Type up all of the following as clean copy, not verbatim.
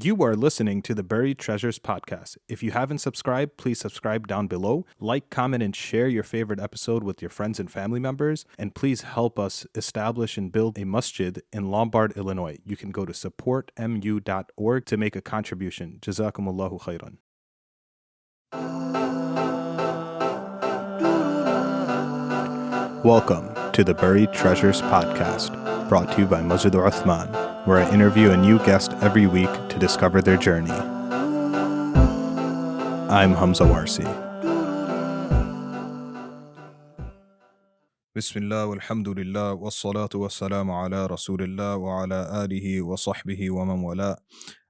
You are listening to the Buried Treasures podcast. If you haven't subscribed, please subscribe down below. Like, comment, and share your favorite episode with your friends and family members. And please help us establish and build a masjid in Lombard, Illinois. You can go to supportmu.org to make a contribution. Jazakumullahu khairan. Welcome to the Buried Treasures podcast, brought to you by Masjid Uthman, where I interview a new guest every week to discover their journey. I'm Hamza Warsi. Bismillah, walhamdulillah, wassalatu wassalamu ala rasulillah wa ala alihi wa sahbihi wa man wala.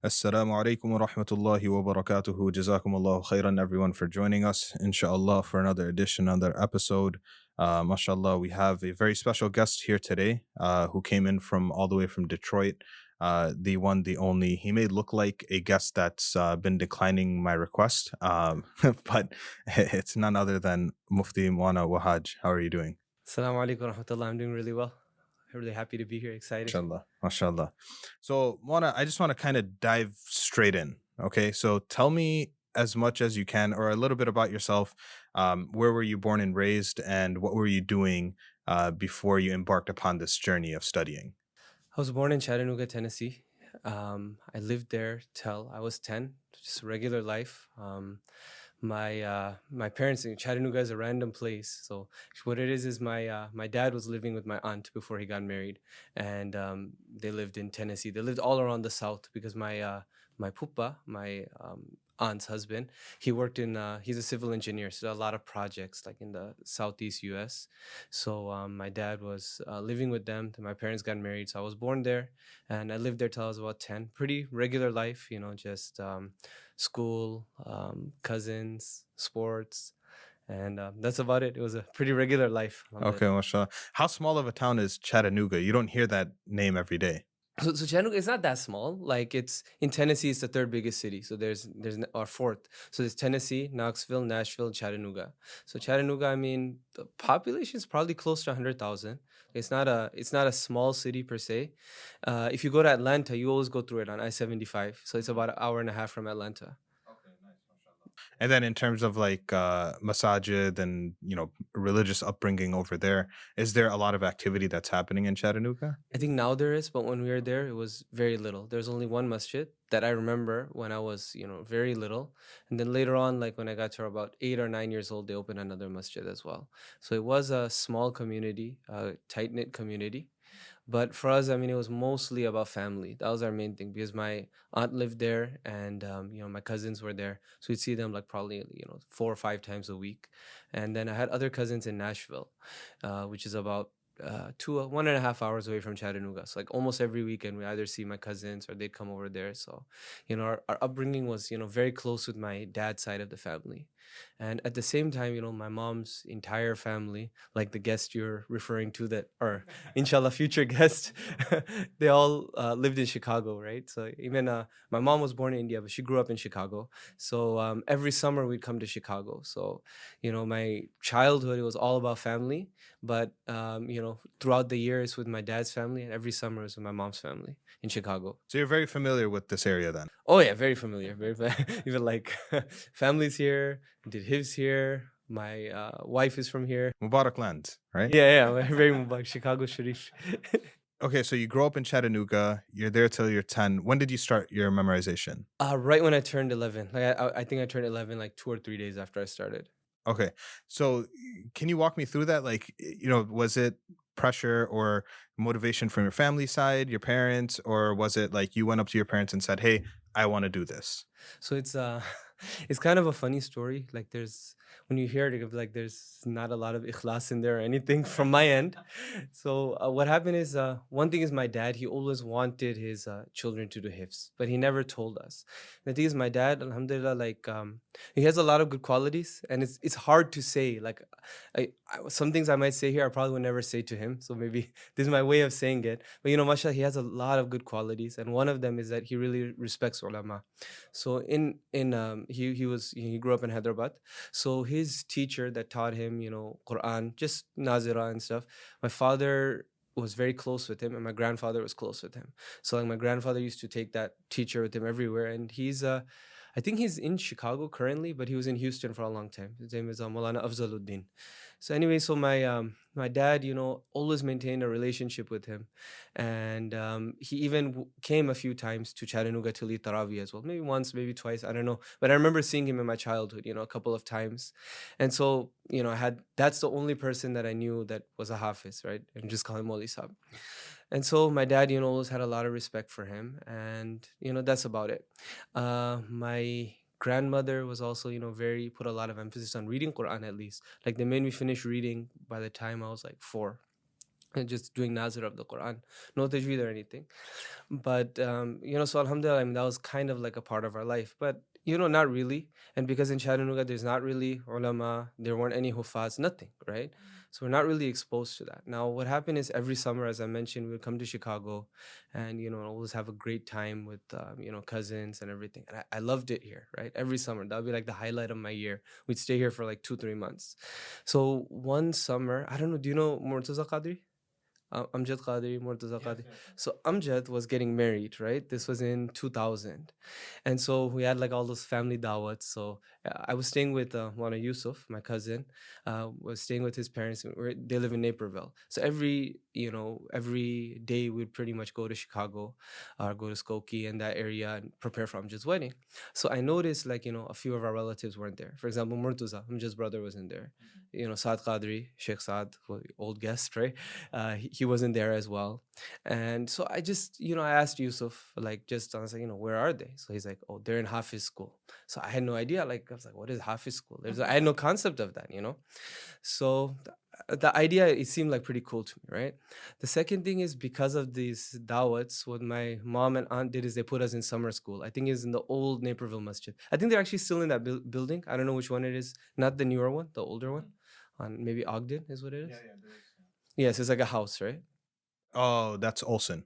Assalamu alaikum wa rahmatullahi wa barakatuhu. Jazakumullahu khairan, everyone, for joining us, inshallah, for another edition, another episode. Mashallah, we have a very special guest here today who came in from all the way from Detroit. The one, the only. He may look like a guest that's been declining my request, but it's none other than Mufti Wahaajuddin. How are you doing? Assalamu alaikum wa rahmatullah. I'm doing really well. I'm really happy to be here, excited. Mashallah, mashallah. So, I just want to kind of dive straight in, okay? So tell me as much as you can, or a little bit about yourself. Where were you born and raised, and what were you doing before you embarked upon this journey of studying? I was born in Chattanooga, Tennessee. I lived there till I was 10, just a regular life. My parents, Chattanooga is a random place. So what it is my dad was living with my aunt before he got married, and they lived in Tennessee. They lived all around the South because my pupa, my aunt's husband, he worked in he's a civil engineer, so a lot of projects like in the Southeast US. So my dad was living with them till my parents got married. So I was born there, and I lived there till I was about 10. Pretty regular life, just school, cousins, sports, and that's about it. It was a pretty regular life. Okay, mashallah. How small of a town is Chattanooga? You don't hear that name every day. So Chattanooga is not that small. Like it's in Tennessee, it's the third biggest city. So there's or fourth. So there's Tennessee, Knoxville, Nashville, Chattanooga. So Chattanooga, I mean, the population is probably close to 100,000. It's not a small city per se. If you go to Atlanta, you always go through it on I-75. So it's about an hour and a half from Atlanta. And then in terms of like masajid and, religious upbringing over there, is there a lot of activity that's happening in Chattanooga? I think now there is, but when we were there, it was very little. There's only one masjid that I remember when I was, very little. And then later on, like when I got to about 8 or 9 years old, they opened another masjid as well. So it was a small community, a tight-knit community. But for us, I mean, it was mostly about family. That was our main thing because my aunt lived there, and my cousins were there, so we'd see them like probably 4 or 5 times a week. And then I had other cousins in Nashville, which is about 1.5 hours away from Chattanooga. So like almost every weekend, we either see my cousins or they'd come over there. So our upbringing was very close with my dad's side of the family. And at the same time, my mom's entire family, like the guest you're referring to that, or inshallah future guest, they all lived in Chicago, right? So even my mom was born in India, but she grew up in Chicago. So every summer we'd come to Chicago. So, my childhood, it was all about family. But, throughout the years with my dad's family, and every summer was with my mom's family in Chicago. So you're very familiar with this area then? Oh, yeah, very familiar. Even like family's here, did hifz here. My wife is from here. Mubarak land, right? Yeah, very Mubarak, Chicago Sharif. Okay, so you grow up in Chattanooga. You're there till you're 10. When did you start your memorization? Right when I turned 11. Like I think I turned 11 like 2 or 3 days after I started. Okay, so can you walk me through that? Like, was it pressure or motivation from your family side, your parents, or was it like you went up to your parents and said, "Hey, I want to do this"? So it's it's kind of a funny story. Like when you hear it, like there's not a lot of ikhlas in there or anything from my end. So what happened is one thing is my dad, he always wanted his children to do hifz, but he never told us. The thing is my dad, alhamdulillah, like he has a lot of good qualities, and it's hard to say. Like some things I might say here I probably would never say to him. So maybe this is my way of saying it. But mashallah, he has a lot of good qualities, and one of them is that he really respects ulama. So he grew up in Hyderabad. So his teacher that taught him, Quran, just Nazira and stuff. My father was very close with him, and my grandfather was close with him. So like my grandfather used to take that teacher with him everywhere, and he's I think he's in Chicago currently, but he was in Houston for a long time. His name is Maulana Afzaluddin. So anyway, so my dad, always maintained a relationship with him, and he even came a few times to Chattanooga to lead Tarawih as well. Maybe once, maybe twice, I don't know. But I remember seeing him in my childhood, a couple of times, and so that's the only person that I knew that was a hafiz, right? And just call him Moli Sahab. And so my dad, always had a lot of respect for him, and that's about it. My grandmother was also, very put a lot of emphasis on reading Quran at least. Like they made me finish reading by the time I was like 4, and just doing nazir of the Quran, no tajweed or anything. But so alhamdulillah, I mean, that was kind of like a part of our life, but not really. And because in Chattanooga there's not really ulama, there weren't any hufaz, nothing, right? So we're not really exposed to that. Now what happened is every summer, as I mentioned, we would come to Chicago, and always have a great time with cousins and everything. And I loved it here, right? Every summer that would be like the highlight of my year. We'd stay here for like 2-3 months. So one summer, I don't know, do you know Murtaza Qadri? Amjad Qadri, Murtaza Qadri. So Amjad was getting married, right? This was in 2000. And so we had like all those family dawats. So I was staying with Mwana Yusuf, my cousin, was staying with his parents. They live in Naperville. So every day we'd pretty much go to Chicago or go to Skokie and that area and prepare for Amjad's wedding. So I noticed like, a few of our relatives weren't there. For example, Murtaza, Amjad's brother, wasn't there. Saad Qadri, Sheikh Saad, old guest, right? He wasn't there as well. And so I just, I asked Yusuf, like, I was like, where are they? So he's like, oh, they're in Hafiz school. So I had no idea. Like, I was like, what is Hafiz school? I had no concept of that, So the idea, it seemed like pretty cool to me, right? The second thing is because of these dawats, what my mom and aunt did is they put us in summer school. I think it's in the old Naperville Masjid. I think they're actually still in that building. I don't know which one it is. Not the newer one, the older one. On maybe Ogden is what it is. Yeah, there is. Yes, it's like a house, right? Oh, that's Olsen.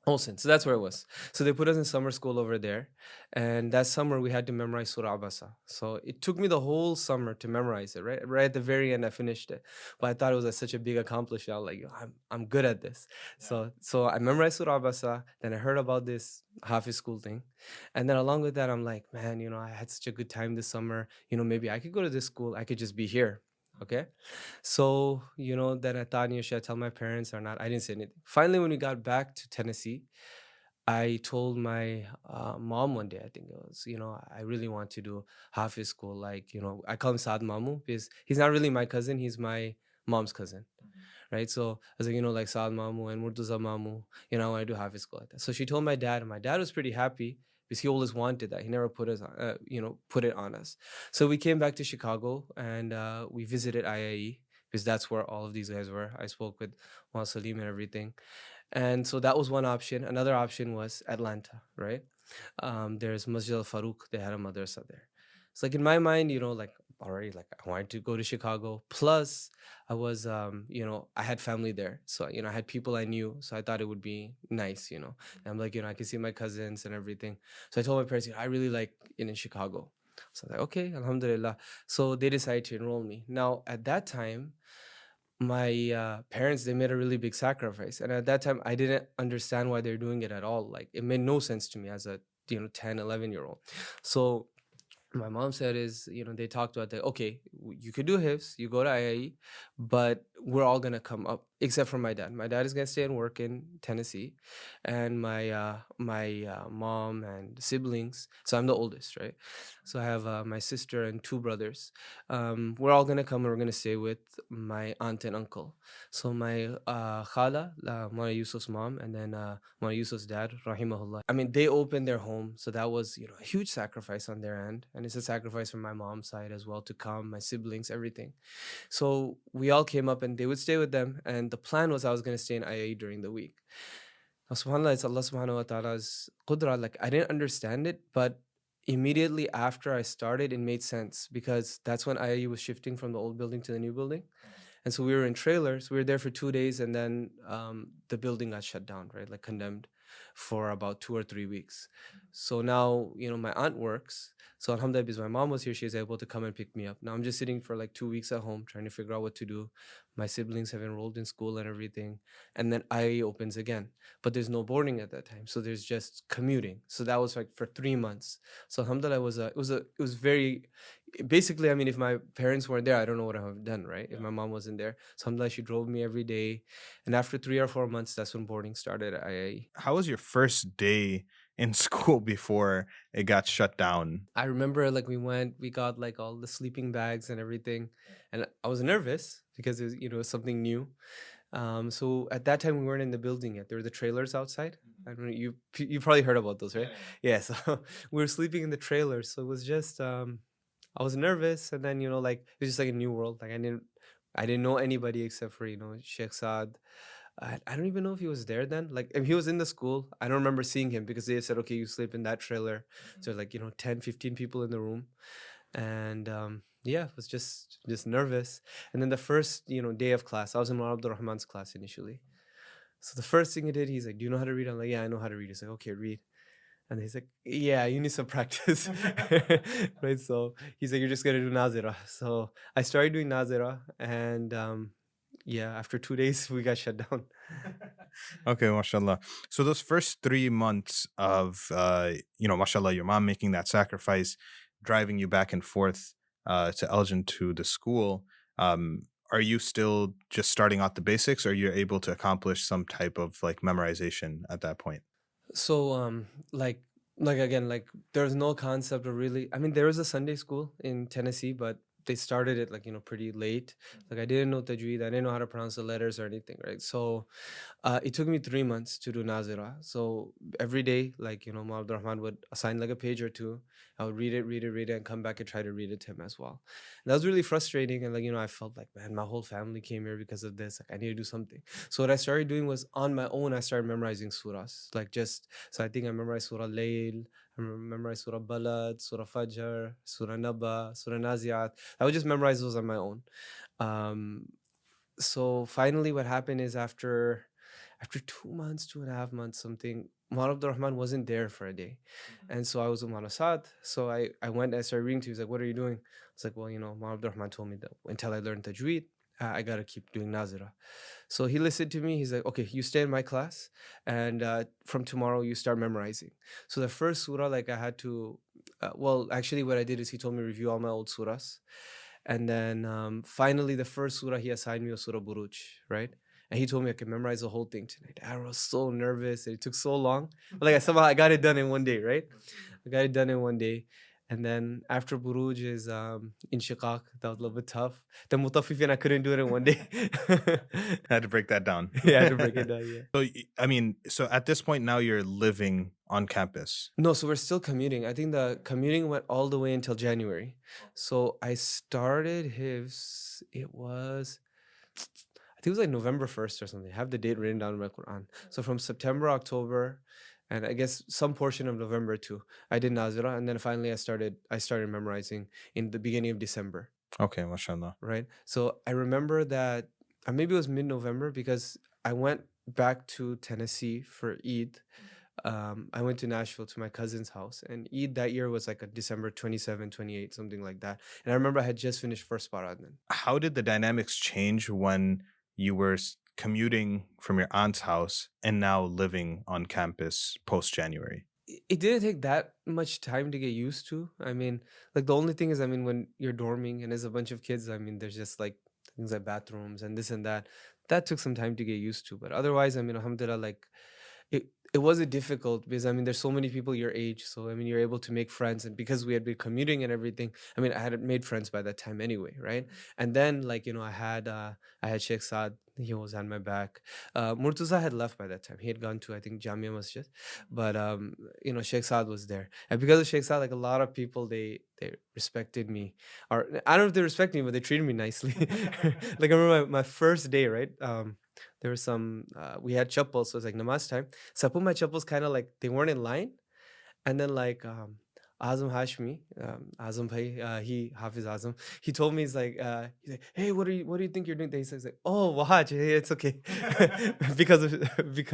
Olsen. So that's where it was. So they put us in summer school over there. And that summer we had to memorize Surah Abasa. So it took me the whole summer to memorize it, right? Right at the very end, I finished it. But I thought it was such a big accomplishment. I was like, I'm good at this. Yeah. So I memorized Surah Abasa. Then I heard about this Hafiz school thing. And then along with that, I'm like, man, I had such a good time this summer. Maybe I could go to this school. I could just be here. Okay. So, then I thought, should I tell my parents or not? I didn't say anything. Finally, when we got back to Tennessee, I told my mom one day, I think it was, I really want to do Hafiz school. Like, I call him Saad Mamu because he's not really my cousin. He's my mom's cousin. Right. So I was like, like Saad Mamu and Murtaza Mamu, I want to do Hafiz school like that. So she told my dad, and my dad was pretty happy because he always wanted that. He never put it on us. So we came back to Chicago and we visited IIE because that's where all of these guys were. I spoke with Mal Salim and everything. And so that was one option. Another option was Atlanta, right? There's Masjid al-Faruq. They had a madrasa there. It's like in my mind, like already, like I wanted to go to Chicago. Plus, I was, I had family there. So, I had people I knew. So I thought it would be nice, And I'm like, I can see my cousins and everything. So I told my parents, I really like it in Chicago. So I'm like, okay, alhamdulillah. So they decided to enroll me. Now, at that time, my parents, they made a really big sacrifice. And at that time, I didn't understand why they're doing it at all. Like, it made no sense to me as a, 10, 11-year-old. So my mom said is, they talked about that, okay, you could do HIFs, you go to IIE, but we're all going to come up, except for my dad. My dad is going to stay and work in Tennessee. And my mom and siblings, so I'm the oldest, right? So I have my sister and 2 brothers. We're all going to come and we're going to stay with my aunt and uncle. So my khala, Mwana Yusuf's mom, and then Mwana Yusuf's dad, rahimahullah. I mean, they opened their home. So that was, a huge sacrifice on their end. And it's a sacrifice from my mom's side as well to come, my siblings, everything. So we all came up and they would stay with them. And the plan was I was going to stay in IIE during the week. Now, subhanAllah, it's Allah subhanahu wa ta'ala's qudra. Like, I didn't understand it, but immediately after I started, it made sense because that's when IIE was shifting from the old building to the new building. And so we were in trailers. We were there for 2 days, and then the building got shut down, right? Like condemned. for about 2 or 3 weeks. So now, my aunt works. So alhamdulillah, because my mom was here, she was able to come and pick me up. Now I'm just sitting for like 2 weeks at home trying to figure out what to do. My siblings have enrolled in school and everything. And then IE opens again. But there's no boarding at that time. So there's just commuting. So that was like for 3 months. So alhamdulillah, it was very, basically, I mean, if my parents weren't there, I don't know what I would have done, right? If my mom wasn't there. So alhamdulillah, she drove me every day. And after 3 or 4 months, that's when boarding started at IIE. How was your first day in school before it got shut down? I remember like we got like all the sleeping bags and everything. And I was nervous because it was, something new. So at that time we weren't in the building yet. There were the trailers outside. I don't know, you probably heard about those, right? Yeah. So we were sleeping in the trailers. So it was just I was nervous, and then like it was just like a new world. Like I didn't know anybody except for Sheikh Saad. I don't even know if he was there then. Like if he was in the school. I don't remember seeing him because they said, okay, you sleep in that trailer. So like 10, 15 people in the room, and yeah, it was just nervous. And then the first day of class, I was in Mawlana Abdul Rahman's class initially. So the first thing he did, he's like, "Do you know how to read?" I'm like, "Yeah, I know how to read." He's like, "Okay, read." And he's like, "Yeah, you need some practice." Right? So he's like, "You're just gonna do Nazira." So I started doing Nazira, and yeah, after 2 days we got shut down. Okay, mashallah. So those first 3 months of, mashallah, your mom making that sacrifice, driving you back and forth to Elgin to the school, are you still just starting out the basics, or you're able to accomplish some type of like memorization at that point? So like again, like there's no concept of really, I mean, there was a Sunday school in Tennessee, but they started it like pretty late. Like I didn't know Tajweed, I didn't know how to pronounce the letters or anything, right? So it took me 3 months to do Nazira. So every day, like, Ma Abdul Rahman would assign like a page or two. I would read it, and come back and try to read it to him as well. And that was really frustrating. And like, I felt like, man, my whole family came here because of this. Like, I need to do something. So what I started doing was on my own, I started memorizing surahs. So I think I memorized Surah Layl, I memorized Surah Balad, Surah Fajr, Surah Naba, Surah Naziat. I would just memorize those on my own. So finally what happened is after 2 months, 2.5 months, something, Maulana Abdul Rahman wasn't there for a day. And so I was with Maulana Saad. So I went and started reading to him. He's like, "What are you doing?" I was like, "Well, Maulana Abdul Rahman told me that until I learn Tajweed, I got to keep doing Nazira." So he listened to me. He's like, "Okay, you stay in my class, and from tomorrow you start memorizing." So the first surah, like I had to, well, actually what I did is he told me to review all my old surahs. And then finally, the first surah he assigned me was Surah Buruj, right? And he told me I could memorize the whole thing tonight. I was so nervous. It took so long. But like somehow I got it done in one day, right? I got it done in one day. And then after Buruj is Inshiqaq. That was a little bit tough. The Mutaffifin, I couldn't do it in one day. I had to break that down. Yeah, I had to break it down, yeah. So, I mean, so at this point now you're living on campus. No, so we're still commuting. I think the commuting went all the way until January. So I started his, I think it was like November 1st or something. I have the date written down in my Quran. So from September, October, and I guess some portion of November too, I did Nazira, and then finally I started memorizing in the beginning of December. Okay, mashallah. Right. So I remember that, maybe it was mid-November, because I went back to Tennessee for Eid. I went to Nashville to my cousin's house, and Eid that year was like a December 27, 28, something like that. And I remember I had just finished first Barat then. How did the dynamics change when you were commuting from your aunt's house and now living on campus post-January? It didn't take that much time to get used to. I mean, like the only thing is, I mean, when you're dorming and there's a bunch of kids, I mean, there's just like things like bathrooms and this and that. That took some time to get used to. But otherwise, I mean, alhamdulillah, like it wasn't difficult because I mean, there's so many people your age. So I mean, you're able to make friends, and because we had been commuting and everything, I mean, I had made friends by that time anyway, right? And then like I had Sheikh Saad. He was on my back. Murtaza had left by that time. He had gone to, I think, Jamia Masjid, but Sheikh Saad was there, and because of Sheikh Saad, like a lot of people, they respected me, or I don't know if they respect me, but they treated me nicely. Like I remember my first day, right? There was some we had chappals, so it was like namaz time. So I put my chappals kind of like they weren't in line, and then like Azam Hashmi, Azam Bhai, he Hafiz Azam, he told me he's like, hey, what do you think you're doing? He says like, oh, Wahaj, hey, it's okay, because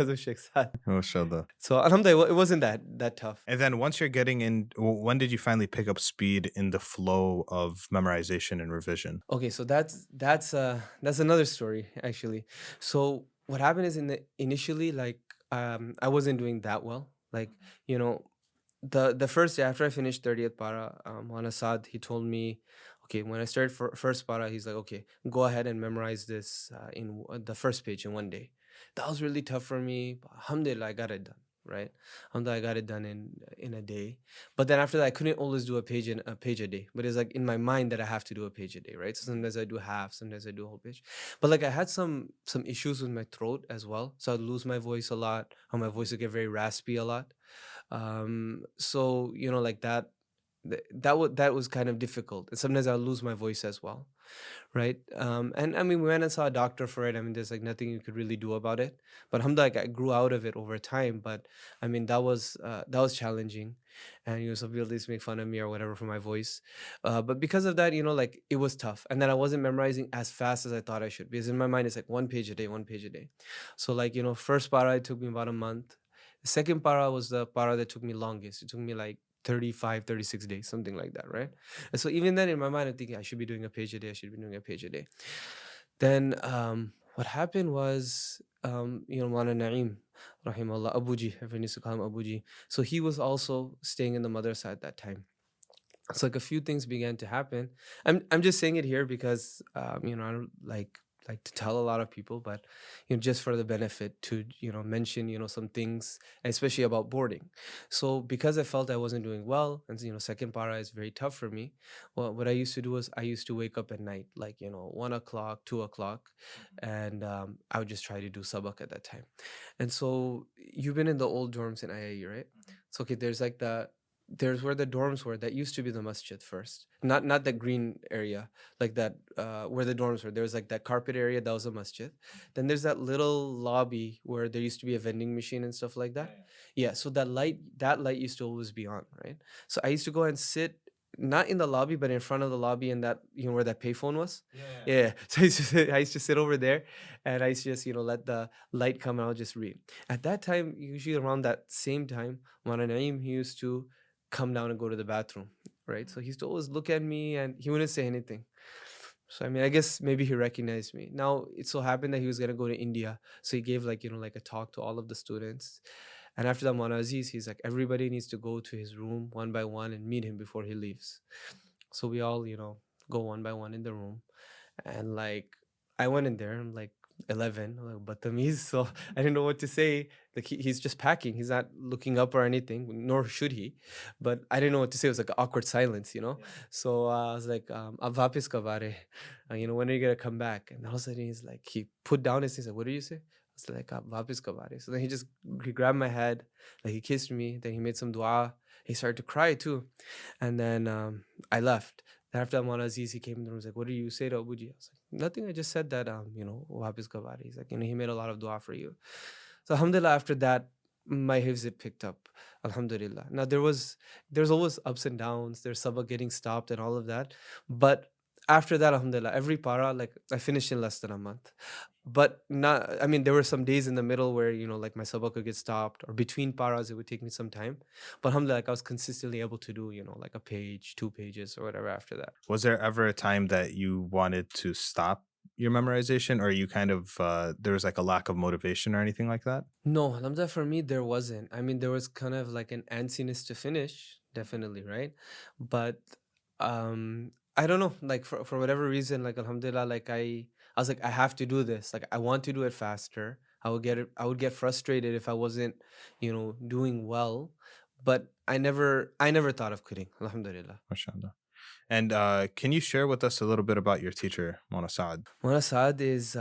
of Sheikh Saad. MashaAllah. So alhamdulillah, it wasn't that tough. And then once you're getting in, when did you finally pick up speed in the flow of memorization and revision? Okay, so that's another story actually. So what happened is initially like I wasn't doing that well. Like, you know, the first day after I finished 30th para, on Asad, he told me, okay, when I started first para, he's like, okay, go ahead and memorize this the first page in one day. That was really tough for me. But alhamdulillah, I got it done. Right, alhamdulillah, I got it done in a day. But then after that, I couldn't always do a page a day. But it's like in my mind that I have to do a page a day, right? So sometimes I do half, sometimes I do a whole page. But like I had some issues with my throat as well, so I'd lose my voice a lot, or my voice would get very raspy a lot. So you know, like that was kind of difficult, and sometimes I'll lose my voice as well, right? And I mean, we went and saw a doctor for it. I mean, there's like nothing you could really do about it, but alhamdulillah, like, I grew out of it over time. But I mean, that was challenging, and you know, some people just make fun of me or whatever for my voice, but because of that, you know, like it was tough. And then I wasn't memorizing as fast as I thought I should, because in my mind it's like one page a day, one page a day. So like, you know, first para it took me about a month. The second para was the para that took me longest. It took me like 35, 36 days, something like that, right? And so even then in my mind, I'm thinking I should be doing a page a day, I should be doing a page a day. Then what happened was, you know, Mana Naeem, rahimahullah, Abuji, everyone used to call him Abuji. So he was also staying in the madrasa at that time. So like a few things began to happen. I'm just saying it here because you know, I don't like to tell a lot of people, but you know, just for the benefit to, you know, mention, you know, some things, especially about boarding. So because I felt I wasn't doing well, and you know, second para is very tough for me, well, what I used to do was I used to wake up at night, like, you know, 1 o'clock, 2 o'clock, and I would just try to do sabak at that time. And so you've been in the old dorms in IIE, right? So okay, there's where the dorms were. That used to be the masjid first, not that green area, like that where the dorms were. There was like that carpet area, that was a masjid. Then there's that little lobby where there used to be a vending machine and stuff like that. Yeah, so that light used to always be on, right? So I used to go and sit, not in the lobby but in front of the lobby, and that, you know, where that payphone was. Yeah. So I used to sit over there, and I used to just, you know, let the light come and I'll just read. At that time, usually around that same time, Mwana Naeem, he used to come down and go to the bathroom, right? So he used to always look at me and he wouldn't say anything. So I mean, I guess maybe he recognized me. Now it so happened that he was gonna go to India, so he gave, like, you know, like a talk to all of the students. And after that, Mona Aziz, he's like, everybody needs to go to his room one by one and meet him before he leaves. So we all, you know, go one by one in the room, and like I went in there. I'm like 11, I'm like, but so I didn't know what to say. Like he's just packing. He's not looking up or anything, nor should he. But I didn't know what to say. It was like an awkward silence, you know. Yeah. So I was like, "Ab vapis kab aa rahe? You know, when are you gonna come back?" And all of a sudden he's like, he put down his things. Like, what did you say? I was like, "Ab vapis kab aa rahe?" So then he grabbed my head, like he kissed me. Then he made some dua. He started to cry too, and then I left. After Amana Aziz, he came in the room. He's like, "What do you say to Abuji?" I was like, "Nothing. I just said that, you know, Wahhabis Kabari." He's like, "You know, he made a lot of dua for you." So alhamdulillah, after that, my hifz it picked up. Alhamdulillah. Now there's always ups and downs. There's sabak getting stopped and all of that. But after that, alhamdulillah, every para, like I finished in less than a month. But not, I mean, there were some days in the middle where, you know, like my sabak would get stopped, or between paras, it would take me some time. But alhamdulillah, like I was consistently able to do, you know, like a page, 2 pages, or whatever after that. Was there ever a time that you wanted to stop your memorization, or you kind of there was like a lack of motivation or anything like that? No, alhamdulillah, for me, there wasn't. I mean, there was kind of like an antsiness to finish, definitely, right? But I don't know, like for whatever reason, like alhamdulillah, like I was like, I have to do this. Like I want to do it faster. I would get frustrated if I wasn't, you know, doing well. But I never thought of quitting, alhamdulillah. MashaAllah. And can you share with us a little bit about your teacher, Mona Saad? Mona Saad is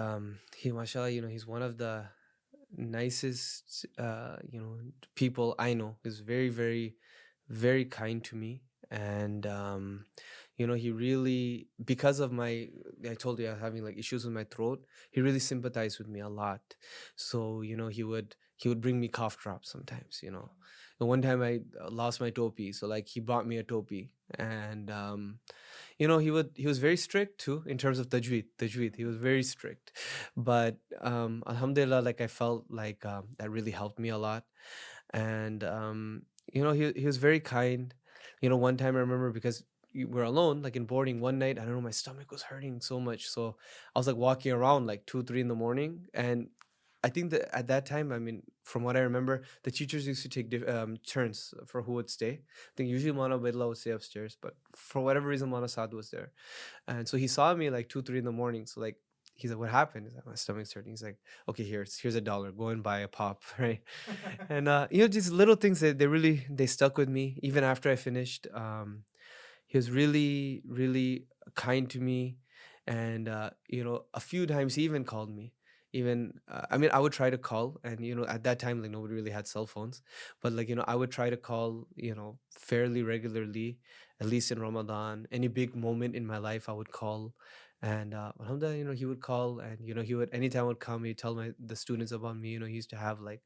he, mashallah, you know, he's one of the nicest you know, people I know. He's very, very, very kind to me. And you know, he really, because of I told you I was having like issues with my throat, he really sympathized with me a lot. So you know, he would bring me cough drops sometimes, you know. The one time I lost my topi, so like he bought me a topi, and he was very strict too in terms of tajweed. He was very strict, but alhamdulillah, like I felt like that really helped me a lot. And he was very kind. One time I remember, because we were alone, like in boarding one night, I don't know, my stomach was hurting so much, so I was like walking around like 2 3 in the morning. And I think that at that time, I mean, from what I remember, the teachers used to take turns for who would stay. I think usually Mana Baidla would stay upstairs, but for whatever reason, Mana Saad was there. And so he saw me like 2 3 in the morning. So like, he's like, "What happened?" He's like, "My stomach's hurting." He's like, "Okay, here's $1. Go and buy a pop," right? And these little things that they stuck with me even after I finished. He was really, really kind to me. And a few times he even called me. Even I mean, I would try to call, and at that time, like, nobody really had cell phones, but like, I would try to call, fairly regularly, at least in Ramadan. Any big moment in my life, I would call. And alhamdulillah, he would call, and he would, anytime I would come, he'd tell the students about me. He used to have like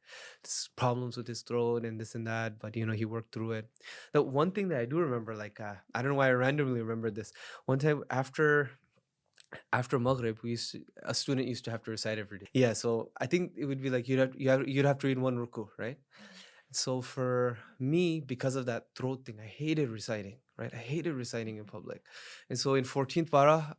problems with his throat and this and that, but he worked through it. The one thing that I do remember, like, I don't know why I randomly remembered this. One time after Maghrib, a student used to have to recite every day. Yeah, so I think it would be like you'd have to read one ruku, right? So for me, because of that throat thing, I hated reciting, right? I hated reciting in public. And so in 14th para,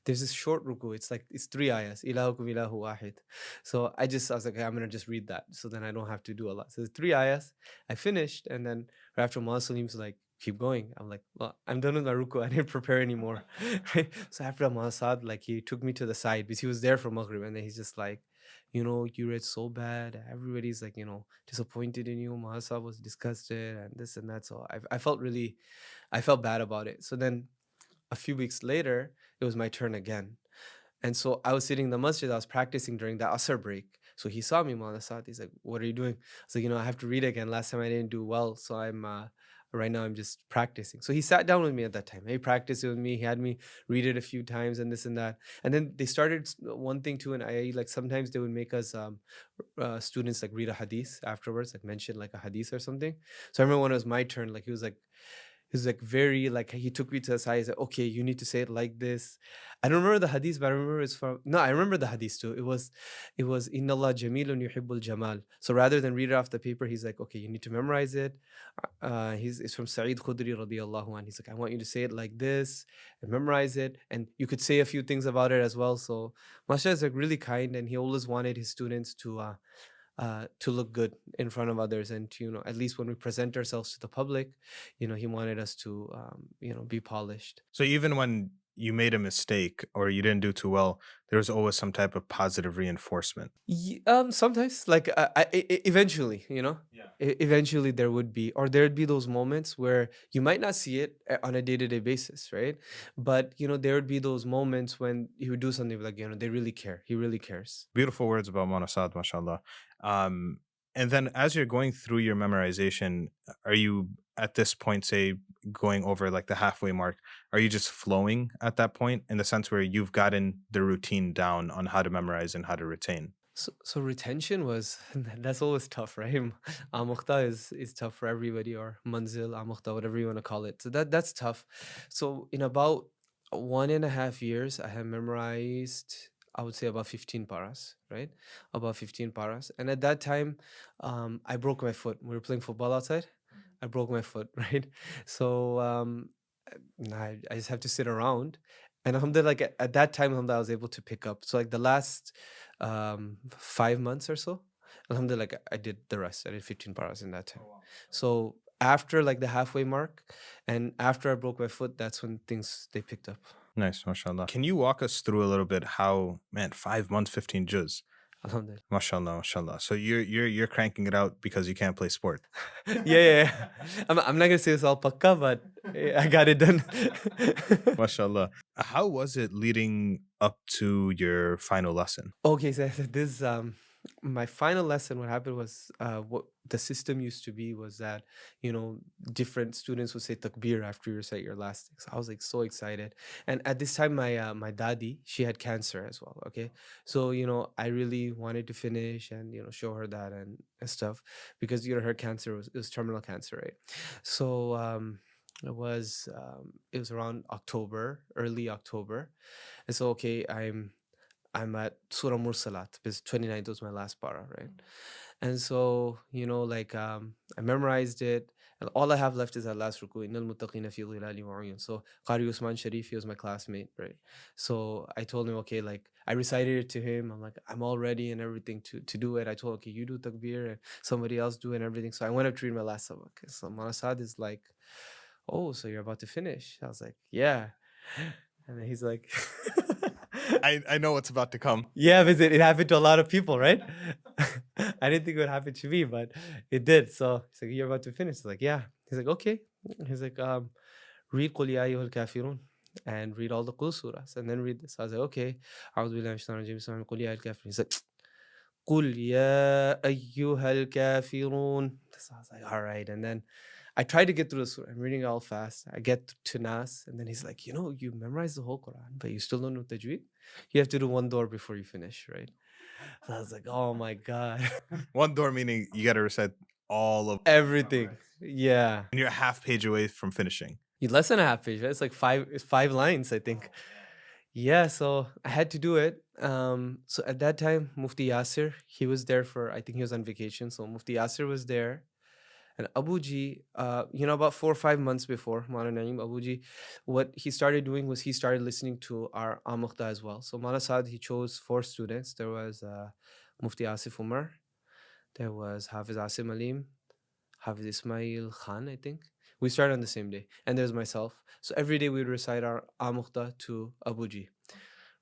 there's this short ruku. It's 3 ayahs. Ilahukum ilahu wahid. So I was like, "Okay, I'm gonna just read that, so then I don't have to do a lot." So the 3 ayahs, I finished, and then right after Muhammad Salim's like, "Keep going." I'm like, "Well, I'm done with my ruku. I didn't prepare anymore." Right? So after Muhammad Saad, like, he took me to the side because he was there for Maghrib, and then he's just like, "You read so bad. Everybody's like, disappointed in you. Mahasab was disgusted and this and that." So I felt bad about it. So then a few weeks later, it was my turn again. And so I was sitting in the masjid. I was practicing during the Asr break. So he saw me, Mahasab. He's like, "What are you doing?" I was like, "I have to read again. Last time I didn't do well. So right now I'm just practicing." So he sat down with me at that time. He practiced it with me. He had me read it a few times and this and that. And then they started one thing too, and I like, sometimes they would make us students like read a hadith afterwards, like mention like a hadith or something. So I remember when it was my turn, like, he was like very, like, he took me to the side. He's like, "Okay, you need to say it like this." I don't remember the hadith, but I remember it's from, no, I remember the hadith too. It was Inna Allah Jamilun Yuhibbul Jamal. So rather than read it off the paper, he's like, "Okay, you need to memorize it." It's from Sa'id Khudri radiallahu anh. He's like, "I want you to say it like this and memorize it, and you could say a few things about it as well." So Masha is like really kind, and he always wanted his students to look good in front of others, and to, at least when we present ourselves to the public, he wanted us to be polished. So even when you made a mistake or you didn't do too well, there was always some type of positive reinforcement. Sometimes, like, eventually, eventually there would be, or there'd be those moments where you might not see it on a day-to-day basis, right? But there would be those moments when he would do something like, they really care. He really cares. Beautiful words about Monasad, mashallah. And then as you're going through your memorization, are you at this point, say, going over like the halfway mark, are you just flowing at that point, in the sense where you've gotten the routine down on how to memorize and how to retain? So retention was that's always tough, right? Amukhta is tough for everybody, or manzil, amukhta, whatever you want to call it. So that's tough. So in about 1.5 years, I have memorized, I would say, about 15 paras, right? About 15 paras. And at that time, I broke my foot. We were playing football outside. I broke my foot, right? So I just have to sit around. And alhamdulillah, like, at that time, alhamdulillah, I was able to pick up. So like the last 5 months or so, alhamdulillah, like, I did the rest. I did 15 paras in that time. Oh, wow. So after like the halfway mark, and after I broke my foot, that's when they picked up. Nice, mashallah. Can you walk us through a little bit how, man, 5 months, 15 juz? Alhamdulillah. Mashallah, mashallah. So you're cranking it out because you can't play sport. Yeah. I'm not gonna say it's all pakka, but I got it done. Mashallah. How was it leading up to your final lesson? Okay, so this my final lesson, what happened was, what the system used to be was that, different students would say takbir after you recite your last thing. So I was like so excited. And at this time, my daddy, she had cancer as well. Okay. So, I really wanted to finish and, show her that and stuff, because, her cancer it was terminal cancer, right? So, it was around October, early October. And so, okay, I'm at Surah Mursalat because 29th was my last para, right? And so, I memorized it. And all I have left is that last ruku. Innal muttaqina fi dhilali wa uyun. So Qari Usman Sharif, he was my classmate, right? So I told him, okay, like I recited it to him. I'm like, I'm all ready and everything to do it. I told him, okay, you do takbir and somebody else do it and everything. So I went up to read my last sabak. So Manasad is like, oh, so you're about to finish? I was like, yeah. And then he's like, I know what's about to come. yeah, because it happened to a lot of people, right? I didn't think it would happen to me, but it did. So he's like, you're about to finish. He's like, yeah. He's like, okay. He's like, read Qul Ya Ayyuhal Kafirun and read all the Qul surahs and then read this. So I was like, okay. A'udhu billahi minash shaitanir rajim. Bismillahir Qul Ya Ayyuhal Kafirun. He's like, Qul Ya Ayyuhal Kafirun. So I was like, all right. And then I tried to get through the surah. I'm reading it all fast. I get to Nas, and then he's like, you memorize the whole Quran, but you still don't know Tajweed. You have to do one door before you finish, right? So I was like, oh my God. One door meaning you got to recite all of Everything. Yeah. and you're a half page away from finishing. Less than a half page, right? It's like five lines, I think. Yeah, so I had to do it. So at that time, Mufti Yasir, he was there I think he was on vacation. So Mufti Yasir was there. And Abuji, about 4 or 5 months before Mana Naeem, Abuji, what he started doing was he started listening to our Amukhta as well. So Mana Saad, he chose 4 students. There was Mufti Asif Umar, there was Hafiz Asim Alim, Hafiz Ismail Khan, I think. We started on the same day. And there's myself. So every day we would recite our Amukhta to Abuji,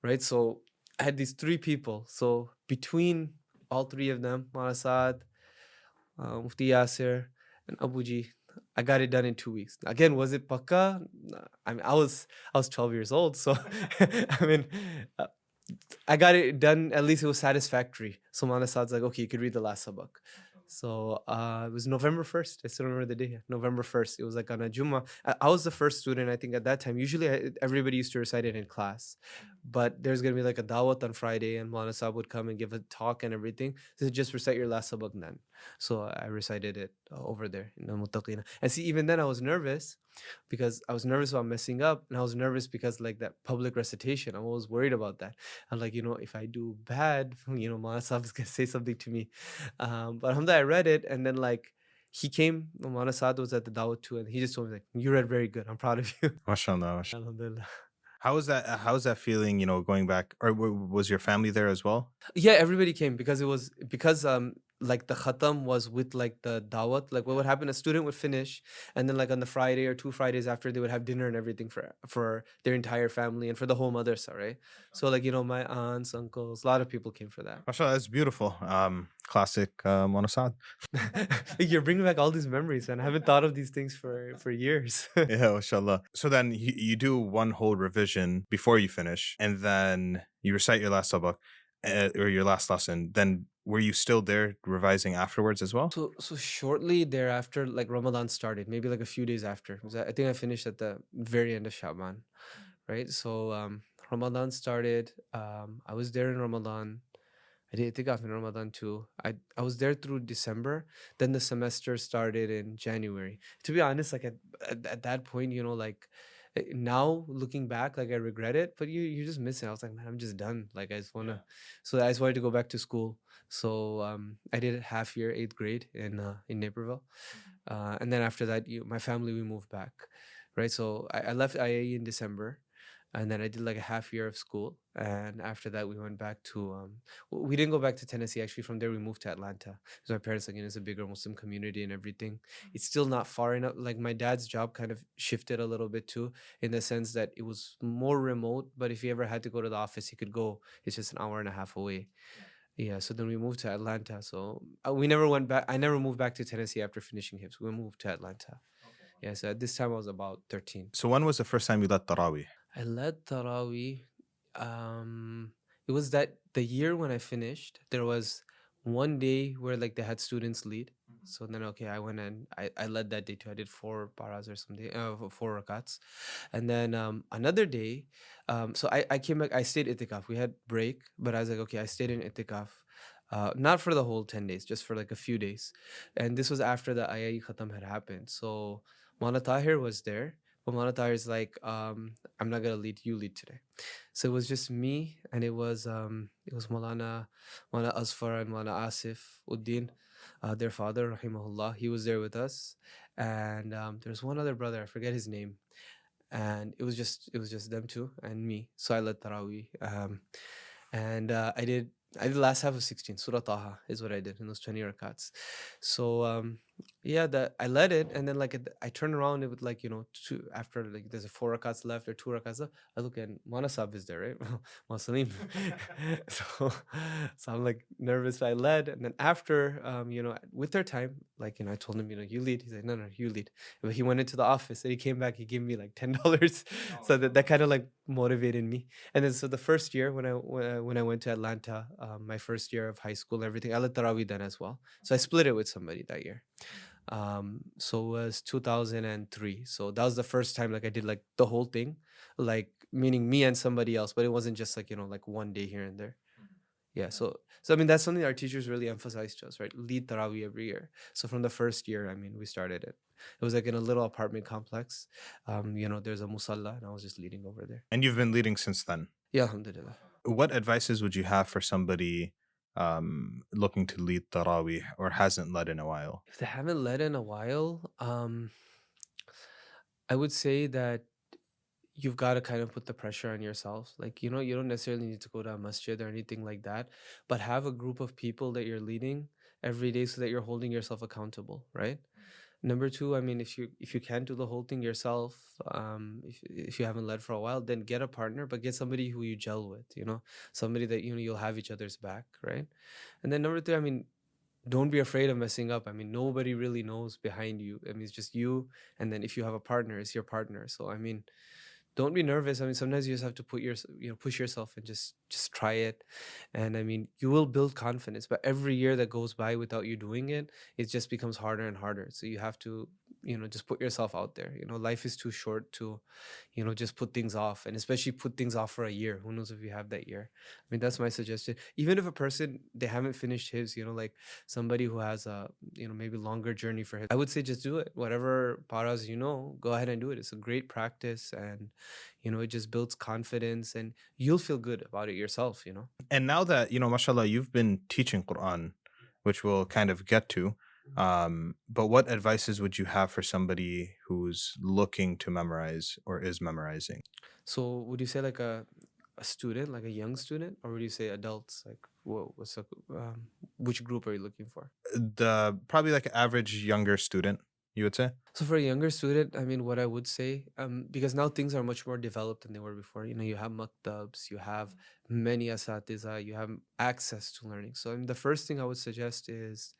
right? So I had these 3 people. So between all 3 of them, Mana Saad, Mufti Yasir, and Abuji, I got it done in 2 weeks. Again, was it pakka? I mean, I was 12 years old, so I mean, I got it done. At least it was satisfactory. So Mana Saad's like, okay, you could read the last sabak. So it was November 1st. I still remember the day. November 1st. It was like on a Jummah. I was the first student, I think, at that time. Usually everybody used to recite it in class. But there's going to be like a dawat on Friday, and Maulana Saab would come and give a talk and everything. So just recite your last sabak then. So I recited it over there in the Muttaqina. And see, even then I was nervous because I was nervous about messing up. And I was nervous because like that public recitation, I'm always worried about that. I'm like, if I do bad, Maulana Saab is going to say something to me. But alhamdulillah, I read it, and then like he came, Maulana Saad was at the dawat too, and he just told me like, you read very good. I'm proud of you. MashaAllah. Alhamdulillah. How was that feeling, going back, or was your family there as well? Yeah, everybody came because like the khatam was with like the dawat. Like what would happen, a student would finish, and then like on the Friday or 2 Fridays after, they would have dinner and everything for their entire family and for the whole madrasa, right? So like my aunts, uncles, a lot of people came for that. MashaAllah, that's beautiful. Classic Monasad. You're bringing back all these memories, and I haven't thought of these things for years. Yeah, mashallah. So then you do one whole revision before you finish, and then you recite your last sabak or your last lesson. Then were you still there revising afterwards as well? So shortly thereafter, like Ramadan started, maybe like a few days after. 'Cause I think I finished at the very end of Shaban, right? So Ramadan started. I was there in Ramadan. I did itikaf in Ramadan too. I was there through December. Then the semester started in January. To be honest, like at that point, like now looking back, like I regret it, but you just miss it. I was like, man, I'm just done. Like I just wanna, so I just wanted to go back to school. So I did half year 8th grade in Naperville, and then after that, my family, we moved back, right? So I left IAE in December, and then I did like a half year of school, and after that we went back to we didn't go back to Tennessee. Actually, from there we moved to Atlanta because my parents, like, it's a bigger Muslim community and everything. It's still not far enough. Like my dad's job kind of shifted a little bit too, in the sense that it was more remote, but if he ever had to go to the office, he could go. It's just an hour and a half away. Yeah, so then we moved to Atlanta. So we never went back. I never moved back to Tennessee after finishing HIPS. We moved to Atlanta. Yeah, so at this time I was about 13. So when was the first time you led Taraweeh? I led Taraweeh. It was that the year when I finished, there was one day where like they had students lead. So then okay, I went and I led that day too. I did 4 paras or something, 4 rakats. And then another day, so I came back, I stayed itikaf. We had break, but I was like, okay, I stayed in itikaf. Not for the whole 10 days, just for like a few days. And this was after the Ayai Khatam had happened. So Mana Tahir was there. But Mana Tahir is like, I'm not gonna lead, you lead today. So it was just me, and it was Maulana Asfar and Maulana Asif Uddin, their father, rahimahullah. He was there with us, and there's one other brother, I forget his name, and it was just them two and me. So I led Taraweeh, and I did last half of 16. Surah Taha is what I did in those 20 rakats. So yeah, that I led it, and then like I turned around, it would like two, after like there's a 4 rakats left or 2 rakats left. I look, and Mana Sahib is there, right? Masalim. so so I'm like nervous. I led, and then after with their time, like I told him, you lead. He's like, no, you lead. But he went into the office and he came back. He gave me like $10, so that kind of like motivated me. And then so the first year when I went to Atlanta, my first year of high school and everything, I led Tarawih then as well. So I split it with somebody that year. So it was 2003. So that was the first time like I did like the whole thing, like meaning me and somebody else, but it wasn't just like like one day here and there. Yeah, so I mean that's something our teachers really emphasized to us, right? Lead Tarawih every year. So from the first year, I mean, we started it. It was like in a little apartment complex. There's a musalla, and I was just leading over there. And you've been leading since then. Yeah, alhamdulillah. What advices would you have for somebody looking to lead Taraweeh or hasn't led in a while? If they haven't led in a while, I would say that you've got to kind of put the pressure on yourself. Like, you don't necessarily need to go to a masjid or anything like that, but have a group of people that you're leading every day so that you're holding yourself accountable, right? Number two, I mean, if you can't do the whole thing yourself, if you haven't led for a while, then get a partner, but get somebody who you gel with, somebody that you'll have each other's back, right? And then number three, I mean, don't be afraid of messing up. I mean, nobody really knows behind you. I mean, it's just you, and then if you have a partner, it's your partner. So I mean, don't be nervous. I mean, sometimes you just have to push yourself and just try it. And I mean, you will build confidence, but every year that goes by without you doing it, it just becomes harder and harder. So you have to, just put yourself out there. Life is too short to, just put things off, and especially put things off for a year. Who knows if you have that year? I mean, that's my suggestion. Even if a person, they haven't finished his, like somebody who has a, maybe longer journey for his, I would say just do it. Whatever paras, go ahead and do it. It's a great practice, and it just builds confidence, and you'll feel good about it yourself. And now that, mashallah, you've been teaching Quran, which we'll kind of get to, but what advices would you have for somebody who's looking to memorize or is memorizing? So would you say like a student, like a young student, or would you say adults? Like which group are you looking for? Probably like an average younger student, you would say? So for a younger student, I mean, what I would say, because now things are much more developed than they were before. You have maktabs, you have many asatiza, you have access to learning. So I mean, the first thing I would suggest is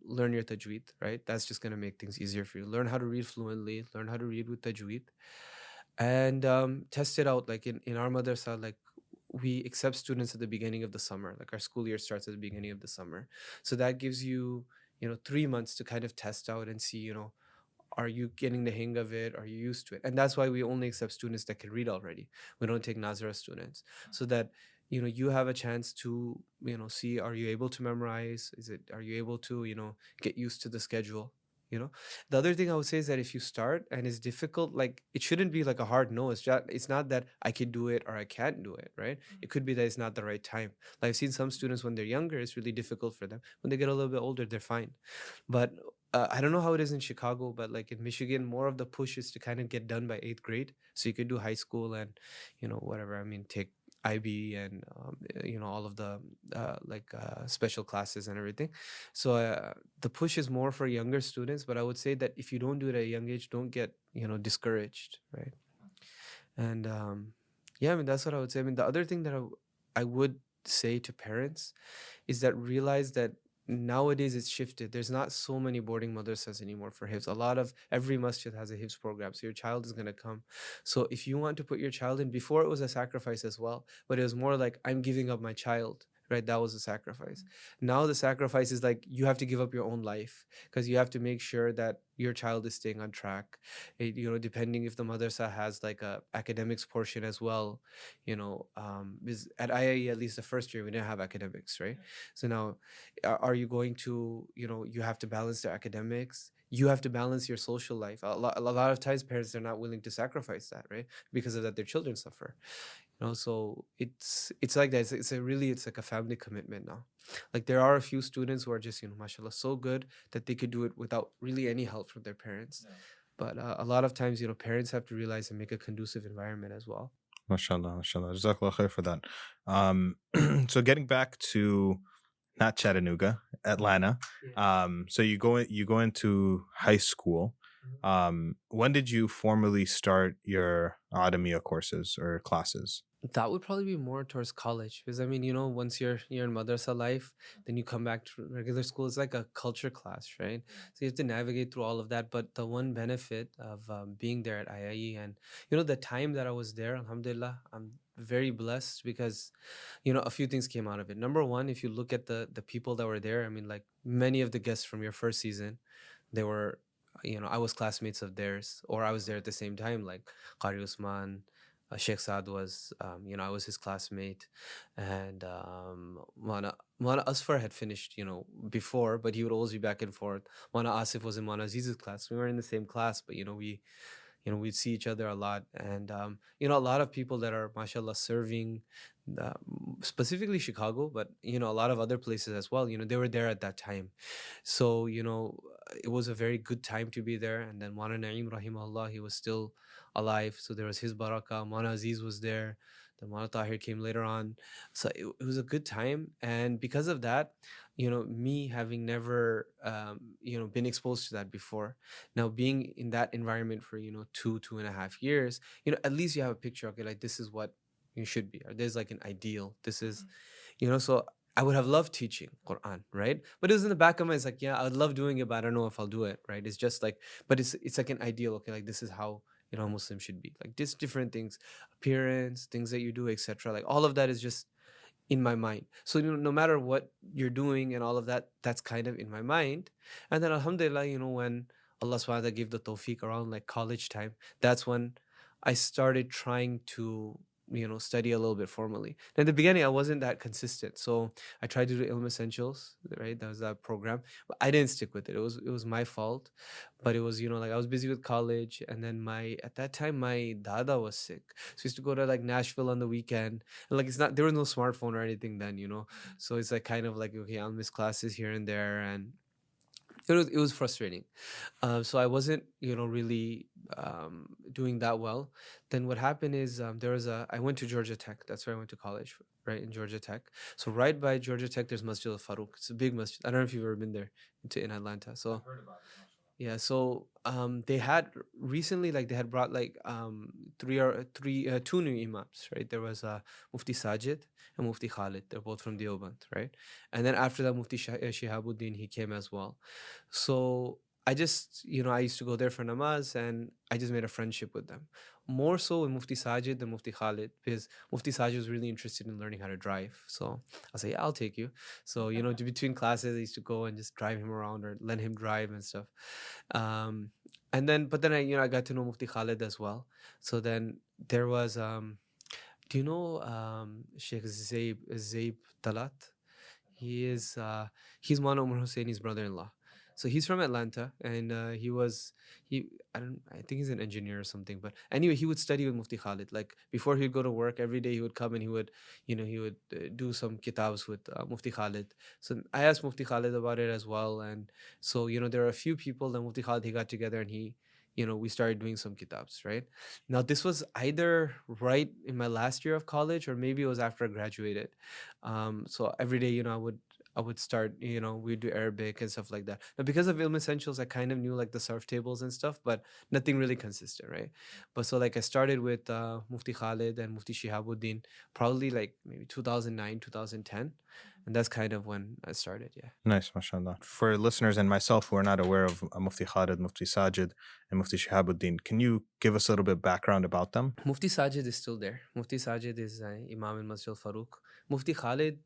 learn your tajweed, right? That's just going to make things easier for you. Learn how to read fluently, learn how to read with tajweed, and test it out. Like in our madrasa, like we accept students at the beginning of the summer. Like our school year starts at the beginning of the summer. So that gives you, 3 months to kind of test out and see, are you getting the hang of it? Are you used to it? And that's why we only accept students that can read already. We don't take Nazara students, so that you have a chance to see, are you able to memorize? Are you able to get used to the schedule? The other thing I would say is that if you start and it's difficult, like it shouldn't be like a hard no. It's not that I can do it or I can't do it, right? It could be that it's not the right time. Like I've seen some students when they're younger, it's really difficult for them. When they get a little bit older, they're fine. But I don't know how it is in Chicago, but like in Michigan, more of the push is to kind of get done by 8th grade. So you could do high school and, whatever. I mean, take IB and, all of the special classes and everything. So the push is more for younger students, but I would say that if you don't do it at a young age, don't get, discouraged, right? And yeah, I mean, that's what I would say. I mean, the other thing that I would say to parents is that realize that nowadays it's shifted. There's not so many boarding madrasas anymore for hifz. Every masjid has a hifz program, so your child is going to come. So if you want to put your child in, before it was a sacrifice as well, but it was more like, I'm giving up my child, right? That was a sacrifice. Now the sacrifice is like you have to give up your own life because you have to make sure that your child is staying on track. Depending if the madrasa has like a academics portion as well, is at IIE, at least the first year we didn't have academics, right? So now are you going to, you have to balance the academics, you have to balance your social life. A lot of times parents are not willing to sacrifice that, right? Because of that their children suffer. So it's like that. It's like a family commitment now. Like there are a few students who are just, mashallah, so good that they could do it without really any help from their parents. Yeah. But a lot of times, parents have to realize and make a conducive environment as well. MashaAllah, MashaAllah. Jazakallah khair for that. So getting back to not Chattanooga, Atlanta. Yeah. So you go into high school. When did you formally start your Adamiya courses or classes? That would probably be more towards college because I mean, once you're in madrasa life, then you come back to regular school. It's like a culture class, right? So you have to navigate through all of that. But the one benefit of being there at IIE and the time that I was there, alhamdulillah, I'm very blessed because a few things came out of it. Number one, if you look at the people that were there, I mean, like many of the guests from your first season, they were, I was classmates of theirs, or I was there at the same time, like Qari Usman. Sheikh Saad was, I was his classmate, and Mana Asfar had finished, before, but he would always be back and forth. Mana Asif was in Mana Aziz's class. We weren't in the same class, but we'd see each other a lot, and a lot of people that are, mashallah, serving, specifically Chicago, but a lot of other places as well. They were there at that time, so it was a very good time to be there. And then Mana Naeem rahimahullah, he was still alive, so there was his barakah. Mana Aziz was there. Then Mana Tahir came later on, so it was a good time. And because of that, me having never been exposed to that before, now being in that environment for 2.5 years, at least you have a picture. Okay, like this is what you should be, or there's like an ideal. This is, so I would have loved teaching Quran, right? But it was in the back of my mind. It's like, yeah, I would love doing it, but I don't know if I'll do it, right? It's just like, but it's like an ideal. Okay, like this is how a Muslim should be. Like just different things, appearance, things that you do, etc. Like all of that is just in my mind. So no matter what you're doing and all of that, that's kind of in my mind. And then alhamdulillah, when Allah subhanahu wa ta'ala gave the tawfiq around like college time, that's when I started trying to study a little bit formally. In the beginning I wasn't that consistent, so I tried to do Ilm Essentials, right? That was that program, but I didn't stick with it. It was my fault. But it was like I was busy with college, and then at that time my dada was sick, so I used to go to like Nashville on the weekend, and like it's not, there was no smartphone or anything then, so it's like kind of like, okay, I'll miss classes here and there, and it was frustrating. So I wasn't, really doing that well. Then what happened is I went to Georgia Tech. That's where I went to college, right, in Georgia Tech. So right by Georgia Tech, there's Masjid Al Farouk. It's a big masjid. I don't know if you've ever been there in Atlanta. So I've heard about it. Yeah, so they had recently, like they had brought like two new imams, right? There was Mufti Sajid and Mufti Khalid. They're both from Deoband, right? And then after that, Mufti Shihabuddin, he came as well. So I just, I used to go there for namaz, and I just made a friendship with them. More so with Mufti Sajid than Mufti Khalid, because Mufti Sajid was really interested in learning how to drive. So I say, yeah, I'll take you. So, between classes, I used to go and just drive him around or let him drive and stuff. But then I got to know Mufti Khalid as well. So then there was, do you know Sheikh Zaib Talat? He's Mawlana Umar Husseini's brother-in-law. So he's from Atlanta, and I think he's an engineer or something. But anyway, he would study with Mufti Khalid. Like before he'd go to work every day, he would come and he would do some kitabs with Mufti Khalid. So I asked Mufti Khalid about it as well, and so there are a few people that Mufti Khalid, he got together, and we started doing some kitabs, right? Now this was either right in my last year of college, or maybe it was after I graduated. So every day, I would start, we'd do Arabic and stuff like that. Now, because of Ilm Essentials, I kind of knew like the surf tables and stuff, but nothing really consistent, right? But so like I started with Mufti Khalid and Mufti Shihabuddin, probably like maybe 2009, 2010. And that's kind of when I started, yeah. Nice, mashallah. For listeners and myself who are not aware of Mufti Khalid, Mufti Sajid, and Mufti Shihabuddin, can you give us a little bit of background about them? Mufti Sajid is still there. Mufti Sajid is Imam in Masjid Al Farouk. Mufti Khalid,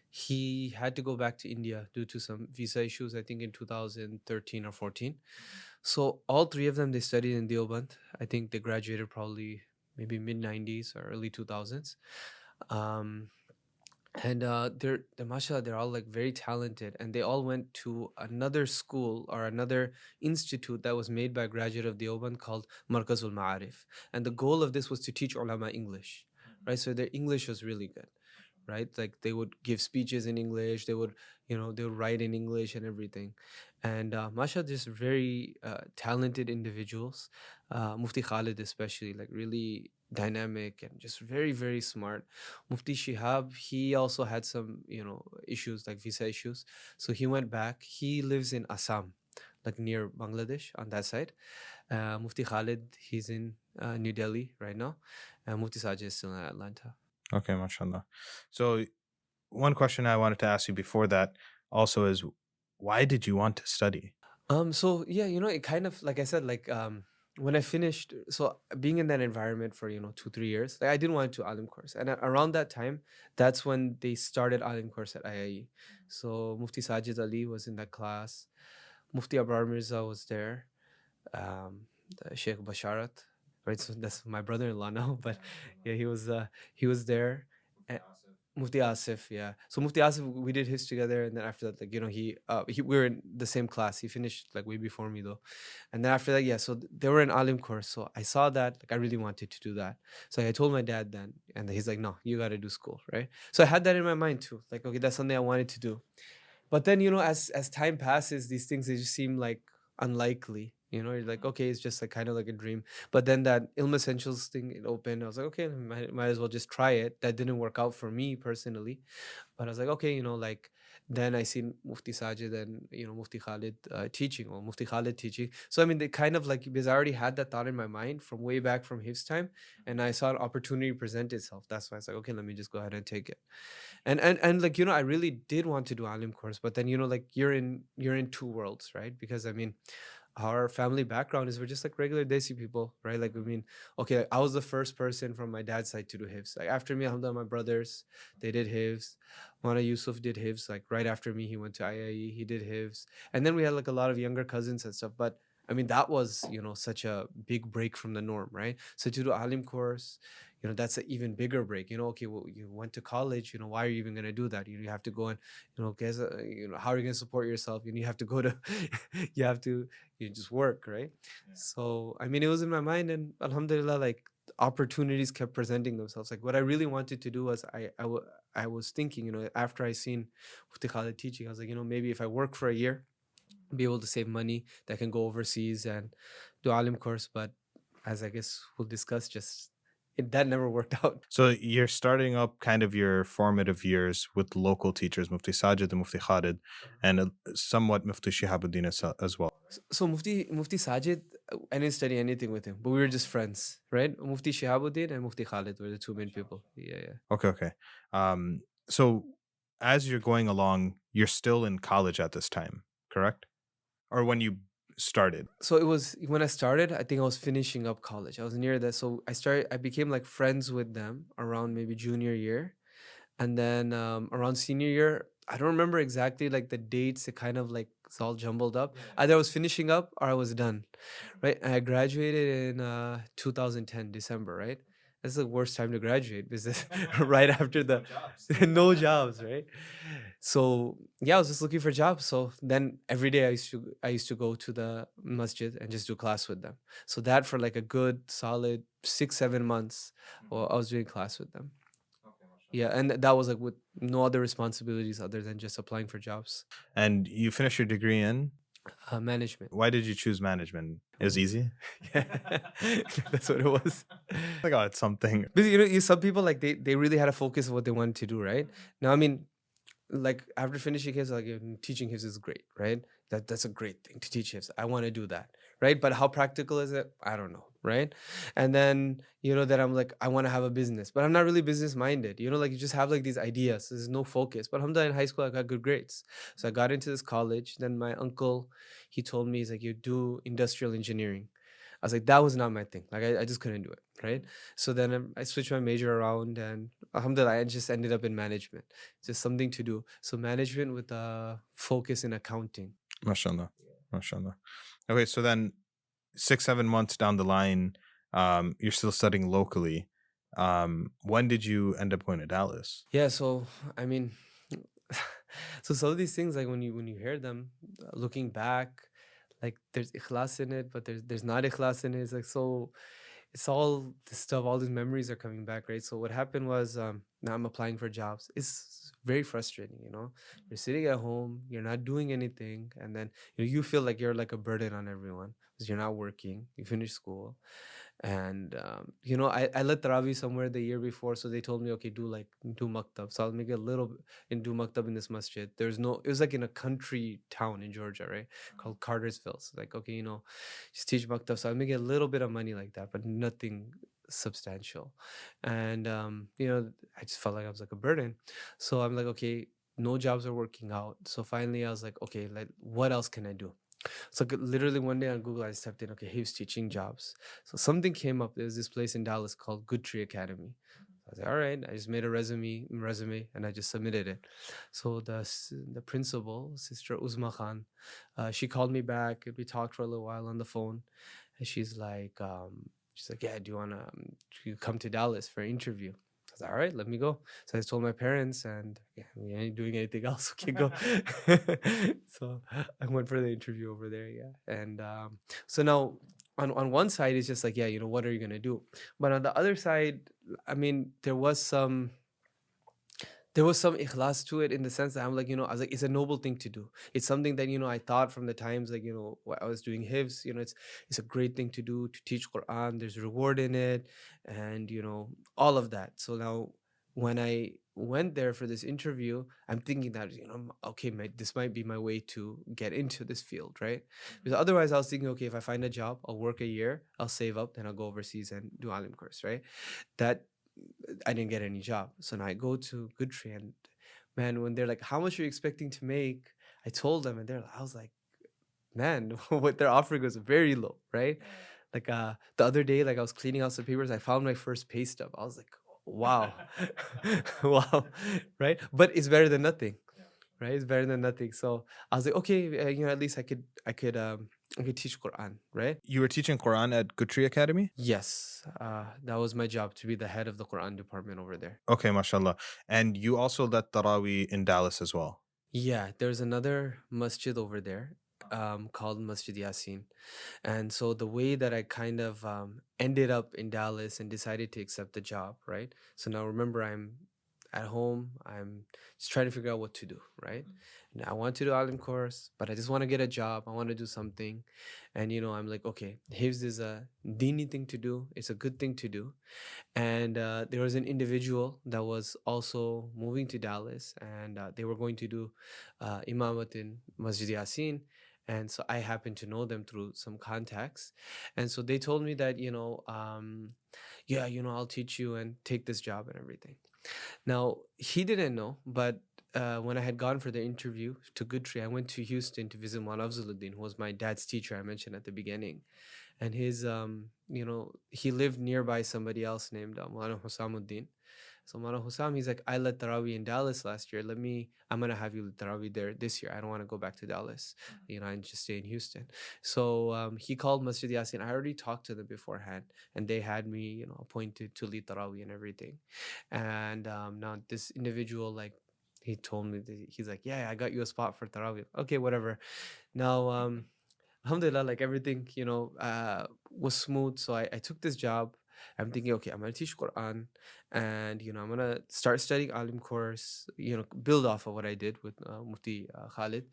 he had to go back to India due to some visa issues, I think in 2013 or 14. So all three of them, they studied in Deoband. I think they graduated probably maybe mid 90s or early 2000s. Um, and they're mashallah, they're all like very talented, and they all went to another school or another institute that was made by a graduate of Deoband called Markazul Ma'arif. And the goal of this was to teach ulama English, right? So their English was really good, right? Like they would give speeches in English, they would, they would write in English and everything. And mashallah, just very talented individuals. Mufti Khalid especially, like really dynamic and just very, very smart. Mufti Shihab, he also had some, issues, like visa issues. So he went back. He lives in Assam, like near Bangladesh on that side. Mufti Khalid, he's in New Delhi right now. And Mufti Sajid is still in Atlanta. Okay, mashallah. So one question I wanted to ask you before that also is, why did you want to study? So yeah, it kind of, like I said, like when I finished, so being in that environment for 2-3 years, like I didn't want to do alim course, and around that time, that's when they started alim course at IIE. So Mufti Sajid Ali was in that class, Mufti Abrar Mirza was there, the Sheikh Basharat, right? So that's my brother-in-law now, but yeah, he was there. Mufti Asif, yeah. So Mufti Asif, we did his together, and then after that, like we were in the same class. He finished like way before me though, and then after that, yeah. So they were an alim course, so I saw that, like I really wanted to do that. So I told my dad then, and he's like, "No, you got to do school, right?" So I had that in my mind too, like okay, that's something I wanted to do. But then as time passes, these things, they just seem like unlikely. You're like, okay, it's just like kind of like a dream. But then that Ilm Essentials thing, it opened. I was like, okay, might as well just try it. That didn't work out for me personally, but I was like, okay, like then I seen Mufti Sajid and Mufti Khalid teaching, or Mufti Khalid teaching. So I mean, they kind of like, because I already had that thought in my mind from way back from his time, and I saw an opportunity present itself. That's why I was like, okay, let me just go ahead and take it. And like I really did want to do alim course, but then like you're in two worlds, right? Because I mean, our family background is we're just like regular desi people, right? Like I mean, okay, I was the first person from my dad's side to do hifz. Like after me, alhamdulillah, my brothers, they did hifz. Mana Yusuf did hifz. Like right after me, he went to IIE, he did hifz. And then we had like a lot of younger cousins and stuff. But I mean, that was such a big break from the norm, right? So to do alim course, that's an even bigger break. Okay, well, you went to college, why are you even going to do that? You have to go and guess, how are you going to support yourself? You have to go to you have to, just work, right? So I mean, it was in my mind, and alhamdulillah, like opportunities kept presenting themselves. Like what I really wanted to do was I was thinking, after I seen Mufti Khalid teaching, I was like, maybe if I work for a year, be able to save money that can go overseas and do alim course. But as I guess we'll discuss, that never worked out. So you're starting up kind of your formative years with local teachers, Mufti Sajid and Mufti Khalid, and somewhat Mufti Shihabuddin as well. So Mufti Sajid, I didn't study anything with him, but we were just friends, right? Mufti Shihabuddin and Mufti Khalid were the two main people. Yeah. Okay. So as you're going along, you're still in college at this time, correct? Or when you started? So it was when I started, I think I was finishing up college. I was near that. So I became like friends with them around maybe junior year. And then around senior year, I don't remember exactly like the dates. It kind of like it's all jumbled up. Either I was finishing up or I was done, right? I graduated in 2010 December, right? That's the worst time to graduate because right after the no jobs, right? So yeah, I was just looking for jobs. So then every day I used to go to the masjid and just do class with them. So that for like a good solid 6-7 months, well, I was doing class with them. Yeah, and that was like with no other responsibilities other than just applying for jobs. And you finished your degree in? Management. Why did you choose management? It was easy? Yeah, that's what it was. I got something. Because some people like they really had a focus of what they wanted to do, right? Now, I mean, like after finishing hifz, like teaching hifz is great, right? That's a great thing to teach hifz. I want to do that, right? But how practical is it? I don't know, right? And then that I'm like, I want to have a business, but I'm not really business minded. Like you just have like these ideas. There's no focus. But alhamdulillah, in high school I got good grades, so I got into this college. Then my uncle, he told me, he's like, you do industrial engineering. I was like, that was not my thing. Like I just couldn't do it, right? So then I switched my major around, and alhamdulillah, I just ended up in management. Just something to do. So management with a focus in accounting. MashaAllah. MashaAllah. Okay, so then 6-7 months down the line, you're still studying locally. When did you end up going to Dallas? Yeah, so I mean, so some of these things, like when you hear them, looking back, like there's ikhlas in it, but there's not ikhlas in it. It's like, so it's all this stuff, all these memories are coming back, right? So what happened was, now I'm applying for jobs. It's very frustrating, you know. You're sitting at home, you're not doing anything, and then you feel like you're like a burden on everyone because you're not working. You finish school, and I led Tarawih somewhere the year before, so they told me, okay, do maktab. So I'll make a little and do maktab in this masjid. It was like in a country town in Georgia, right, called Cartersville. So like, okay, just teach maktab. So I'll make a little bit of money like that, but nothing substantial. And I just felt like I was like a burden. So I'm like, okay, no jobs are working out. So finally I was like, okay, like what else can I do? So literally one day on Google, I just typed in, okay, he was teaching jobs. So something came up. There's this place in Dallas called Good Tree Academy. I was like, all right. I just made a resume, and I just submitted it. So the principal, Sister Uzma Khan, she called me back. We talked for a little while on the phone, and she's like, yeah, do you wanna come to Dallas for an interview? I was like, all right, let me go. So I just told my parents, and yeah, we ain't doing anything else. We can go. So I went for the interview over there. Yeah. And so now on one side, it's just like, yeah, what are you going to do? But on the other side, I mean, there was some ikhlas to it, in the sense that I'm like, I was like, it's a noble thing to do. It's something that, I thought from the times, like, when I was doing hifz, it's a great thing to do, to teach Quran. There's reward in it, and, all of that. So now when I went there for this interview, I'm thinking that, okay, this might be my way to get into this field, right? Because otherwise I was thinking, okay, if I find a job, I'll work a year, I'll save up, then I'll go overseas and do alim course, right? That I didn't get any job. So now I go to Goodtree, and man, when they're like, how much are you expecting to make? I told them, and I was like, man, what they're offering was very low, right? Like the other day, like I was cleaning out some papers, I found my first pay stub. I was like, wow. Wow, right? But it's better than nothing, right? It's better than nothing. So I was like, okay, at least I could teach Quran, right? You were teaching Quran at Good Tree Academy? Yes, that was my job, to be the head of the Quran department over there. Okay, mashallah. And you also led Taraweeh in Dallas as well. Yeah, there's another masjid over there, called Masjid Yasin. And so the way that I kind of ended up in Dallas and decided to accept the job, right? So now remember, I'm at home, I'm just trying to figure out what to do, right? And I want to do alim course, but I just want to get a job. I want to do something. And, I'm like, okay, hifz is a dini thing to do. It's a good thing to do. And there was an individual that was also moving to Dallas, and they were going to do imamat in Masjid Yasin. And so I happened to know them through some contacts. And so they told me that, yeah, I'll teach you and take this job and everything. Now, he didn't know, but when I had gone for the interview to Goodtree, I went to Houston to visit Maulana Afzaluddin, who was my dad's teacher I mentioned at the beginning. And he lived nearby somebody else named Maulana Husamuddin. So Maulana Husam, he's like, I led Tarawih in Dallas last year. I'm going to have you lead Tarawih there this year. I don't want to go back to Dallas, and just stay in Houston. So he called Masjid Yasin. I already talked to them beforehand, and they had me, appointed to lead Tarawih and everything. And now this individual, like, he told me that he's like, yeah, I got you a spot for Tarawih. Okay, whatever. Now, alhamdulillah, like everything, was smooth. So I took this job. I'm thinking, okay, I'm gonna teach Quran, and I'm gonna start studying alim course. Build off of what I did with Mufti Khalid,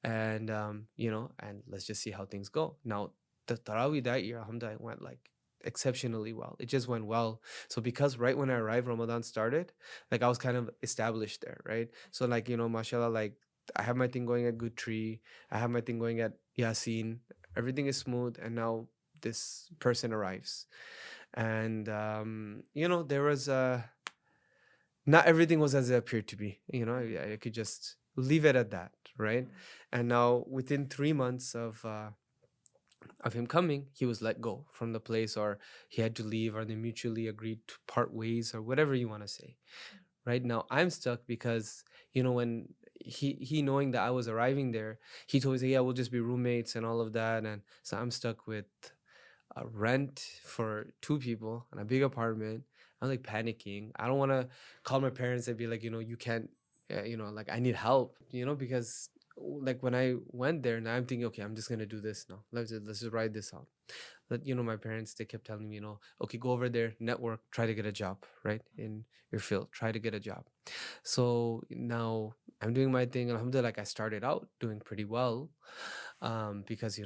and and let's just see how things go. Now, the Tarawih that year, alhamdulillah, went like exceptionally well. It just went well. So because right when I arrived, Ramadan started, like I was kind of established there, right? So like mashallah, like I have my thing going at Good Tree, I have my thing going at Yasin. Everything is smooth, and now this person arrives, and there was not everything was as it appeared to be. I could just leave it at that, right? And now within 3 months of of him coming, he was let go from the place, or he had to leave, or they mutually agreed to part ways, or whatever you want to say. Right now, I'm stuck because, when he knowing that I was arriving there, he told me, yeah, we'll just be roommates and all of that. And so I'm stuck with a rent for two people and a big apartment. I'm like panicking. I don't want to call my parents and be like, you can't, like I need help, because like when I went there, now I'm thinking, okay, I'm just gonna do this now. Let's just ride this out. But my parents, they kept telling me, okay, go over there, network, try to get a job, right, in your field, try to get a job. So now I'm doing my thing. Alhamdulillah, like I started out doing pretty well, because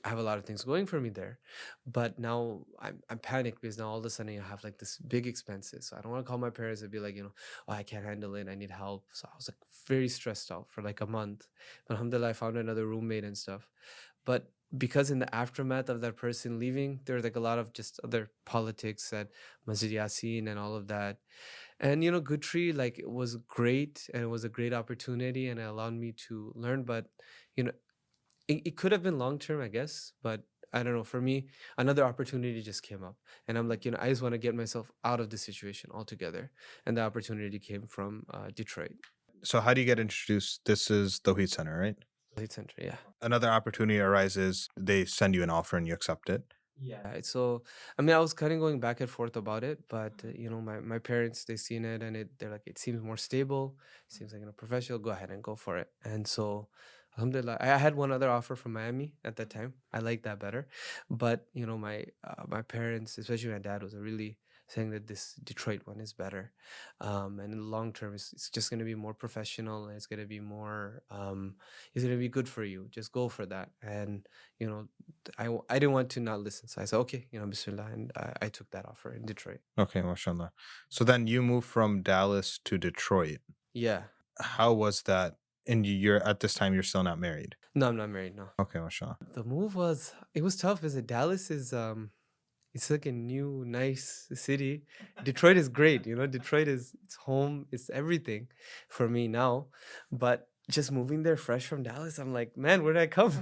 I have a lot of things going for me there. But now I'm panicked because now all of a sudden I have like this big expenses. So I don't want to call my parents and be like, oh, I can't handle it, I need help. So I was like very stressed out for like a month. But alhamdulillah, I found another roommate and stuff. But because in the aftermath of that person leaving, there was like a lot of just other politics at Masjid Yasin and all of that. And Good Tree, like it was great, and it was a great opportunity, and it allowed me to learn. But you know, it could have been long term, I guess. But I don't know. For me, another opportunity just came up, and I'm like, I just want to get myself out of the situation altogether. And the opportunity came from Detroit. So how do you get introduced? This is Tawheed Center, right? Tawheed Center, yeah. Another opportunity arises, they send you an offer and you accept it. Yeah. Right. So, I mean, I was kind of going back and forth about it, but my parents, they seen it, and they're like, it seems more stable, seems like professional. Go ahead and go for it. And so, alhamdulillah, I had one other offer from Miami at that time. I liked that better, but my parents, especially my dad, was really saying that this Detroit one is better, and in the long term, it's just going to be more professional, and it's going to be more, it's going to be good for you. Just go for that. And you know I didn't want to not listen. So I said, okay, Bismillah. And I took that offer in Detroit. Okay, mashallah. So then you moved from Dallas to Detroit. Yeah. How was that? And you're at this time, you're still not married. No, I'm not married. No. Okay, mashallah. The move it was tough. Is Dallas is, it's like a new, nice city. Detroit is great. Detroit it's home. It's everything for me now. But just moving there fresh from Dallas, I'm like, man, where did I come?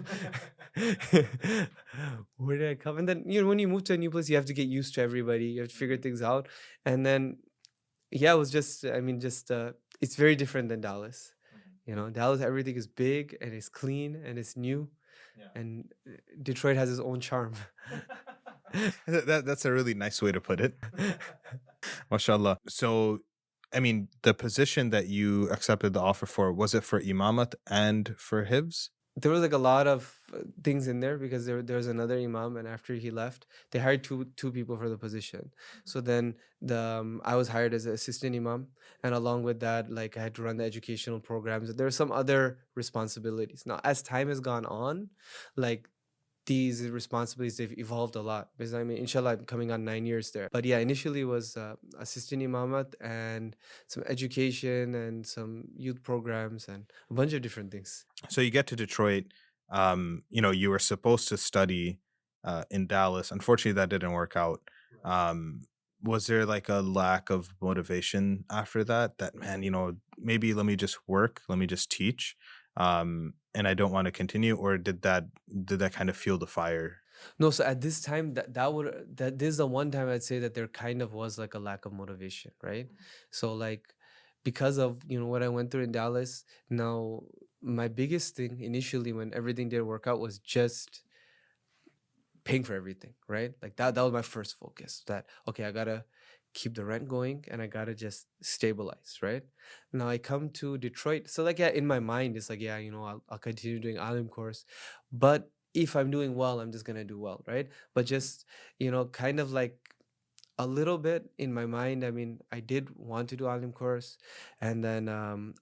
Where did I come? And then, when you move to a new place, you have to get used to everybody. You have to figure things out. And then, yeah, it was just, it's very different than Dallas. Dallas, everything is big and it's clean and it's new. Yeah. And Detroit has its own charm. That's a really nice way to put it. Mashallah. So, I mean, the position that you accepted the offer for, was it for imamat and for hifz? There was like a lot of things in there, because there was another imam, and after he left, they hired two people for the position. So then I was hired as an assistant imam, and along with that, like I had to run the educational programs. There are some other responsibilities. Now, as time has gone on, like these responsibilities, they've evolved a lot, because I mean, inshallah, I'm coming on 9 years there. But yeah, initially it was assistant imamat and some education and some youth programs and a bunch of different things. So you get to Detroit, you were supposed to study in Dallas. Unfortunately, that didn't work out. Was there like a lack of motivation after that? That, man, maybe let me just work, let me just teach, and I don't want to continue, or did that kind of fuel the fire? No, so at this time, that this is the one time I'd say that there kind of was like a lack of motivation, right? So like, because of what I went through in Dallas, now my biggest thing initially when everything didn't work out was just paying for everything, right? Like that was my first focus. That, okay, I gotta keep the rent going and I gotta just stabilize, right? Now I come to Detroit, so like, yeah, in my mind it's like, yeah, I'll continue doing alim course, but if I'm doing well, I'm just gonna do well, right? But just kind of like a little bit in my mind, I mean, I did want to do alim course, and then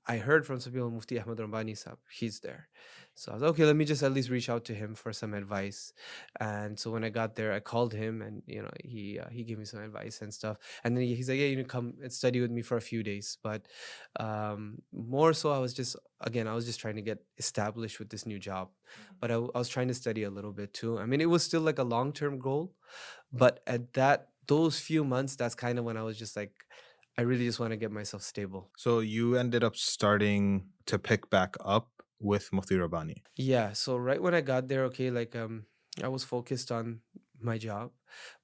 I heard from some people, Mufti Ahmad Rambani Sahab, he's there. So I was okay, let me just at least reach out to him for some advice. And so when I got there, I called him, and he gave me some advice and stuff. And then he's like, yeah, come and study with me for a few days. But more so, I was just trying to get established with this new job. But I was trying to study a little bit too. I mean, it was still like a long-term goal, but at those few months, that's kind of when I was just like, I really just want to get myself stable. So you ended up starting to pick back up with Mufti Rabbani. Yeah. So right when I got there, okay, like I was focused on my job,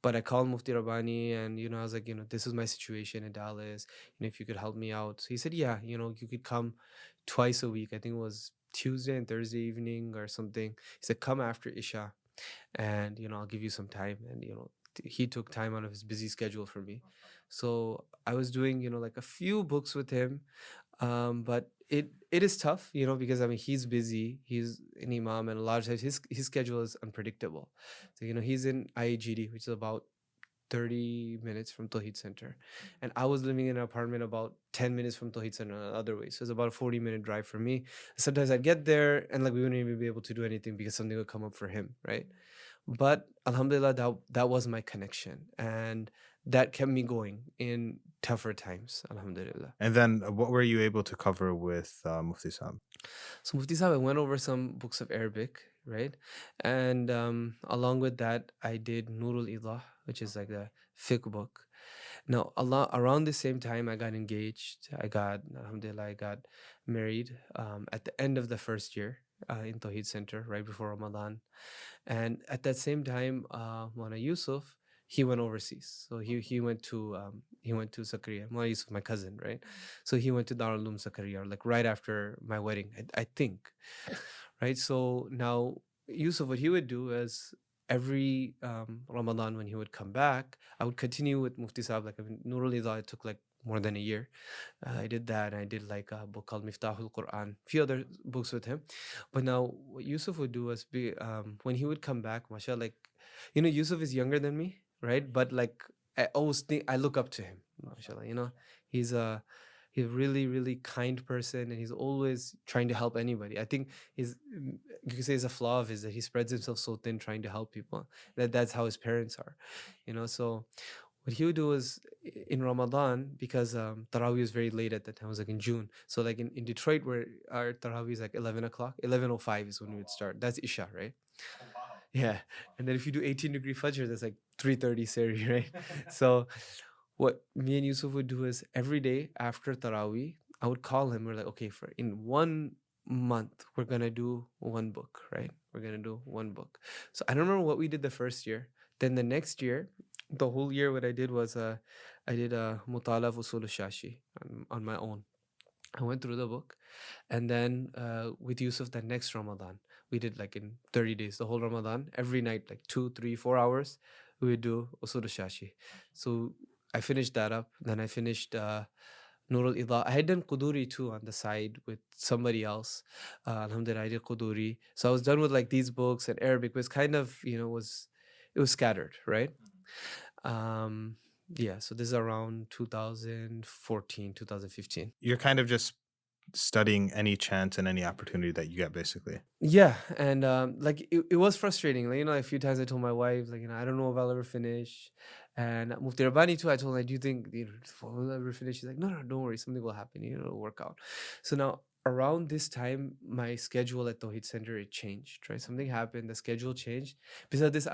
but I called Mufti Rabbani and, I was like, this is my situation in Dallas. If you could help me out. So he said, yeah, you could come twice a week. I think it was Tuesday and Thursday evening or something. He said, come after Isha and, I'll give you some time. And, he took time out of his busy schedule for me. So I was doing, like a few books with him, but it is tough, because I mean he's busy, he's an imam, and a lot of times his schedule is unpredictable. So he's in IAGD, which is about 30 minutes from Tawheed Center, and I was living in an apartment about 10 minutes from Tawheed Center in other way. So it's about a 40-minute drive for me. Sometimes I'd get there and like we wouldn't even be able to do anything because something would come up for him, right? But alhamdulillah, that was my connection, and that kept me going in tougher times, alhamdulillah. And then what were you able to cover with Mufti Saab? So Mufti Sahib, I went over some books of Arabic, right? And along with that, I did Nurul Idah, which is like a fiqh book. Now, around the same time, I got engaged. Alhamdulillah, I got married at the end of the first year in Tawheed Center, right before Ramadan. And at that same time, Mona Yusuf, he went overseas. So he went to Zakaria. Mona Yusuf, my cousin, right? So he went to Darul Uloom Zakaria, like right after my wedding, I think, right? So now Yusuf, what he would do is every Ramadan when he would come back, I would continue with Mufti Saab. Like Nurul Idah, it took like more than a year. I did that. And I did like a book called Miftahul Quran, a few other books with him. But now what Yusuf would do was when he would come back, mashallah, like, Yusuf is younger than me, right? But like I always think I look up to him, mashallah. He's a really, really kind person, and he's always trying to help anybody. I think you could say it's a flaw of his that he spreads himself so thin trying to help people. That's how his parents are, So what he would do is in Ramadan, because Taraweeh was very late at that time, it was like in June. So like in Detroit, where our Taraweeh is like 11 o'clock, 11:05 is when we would start. That's Isha, right? Yeah. And then if you do 18-degree Fajr, that's like 3:30 Sari, right? So what me and Yusuf would do is every day after Taraweeh, I would call him. We're like, okay, in 1 month, we're going to do one book, right? We're going to do one book. So I don't remember what we did the first year. Then the next year, the whole year, what I did was I did a Mutala of Usul Shashi on my own. I went through the book. And then with Yusuf, the next Ramadan, we did like in 30 days, the whole Ramadan, every night, like 2, 3, 4 hours, we would do Usul Shashi. So I finished that up. Then I finished Nurul Idah. I had done Quduri too on the side with somebody else. Alhamdulillah, I did Quduri. So I was done with like these books and Arabic, but it's kind of, it was scattered, right? Yeah, so this is around 2014, 2015. You're kind of just studying any chance and any opportunity that you get, basically. Yeah, and like it was frustrating. Like, a few times I told my wife, like, I don't know if I'll ever finish. And Mufti Rabbani too, I told him, do you think, will I ever finish? She's like, no, don't worry, something will happen. It'll work out. So now around this time, my schedule at Tawheed Center, it changed, right? Something happened, the schedule changed. Besides this,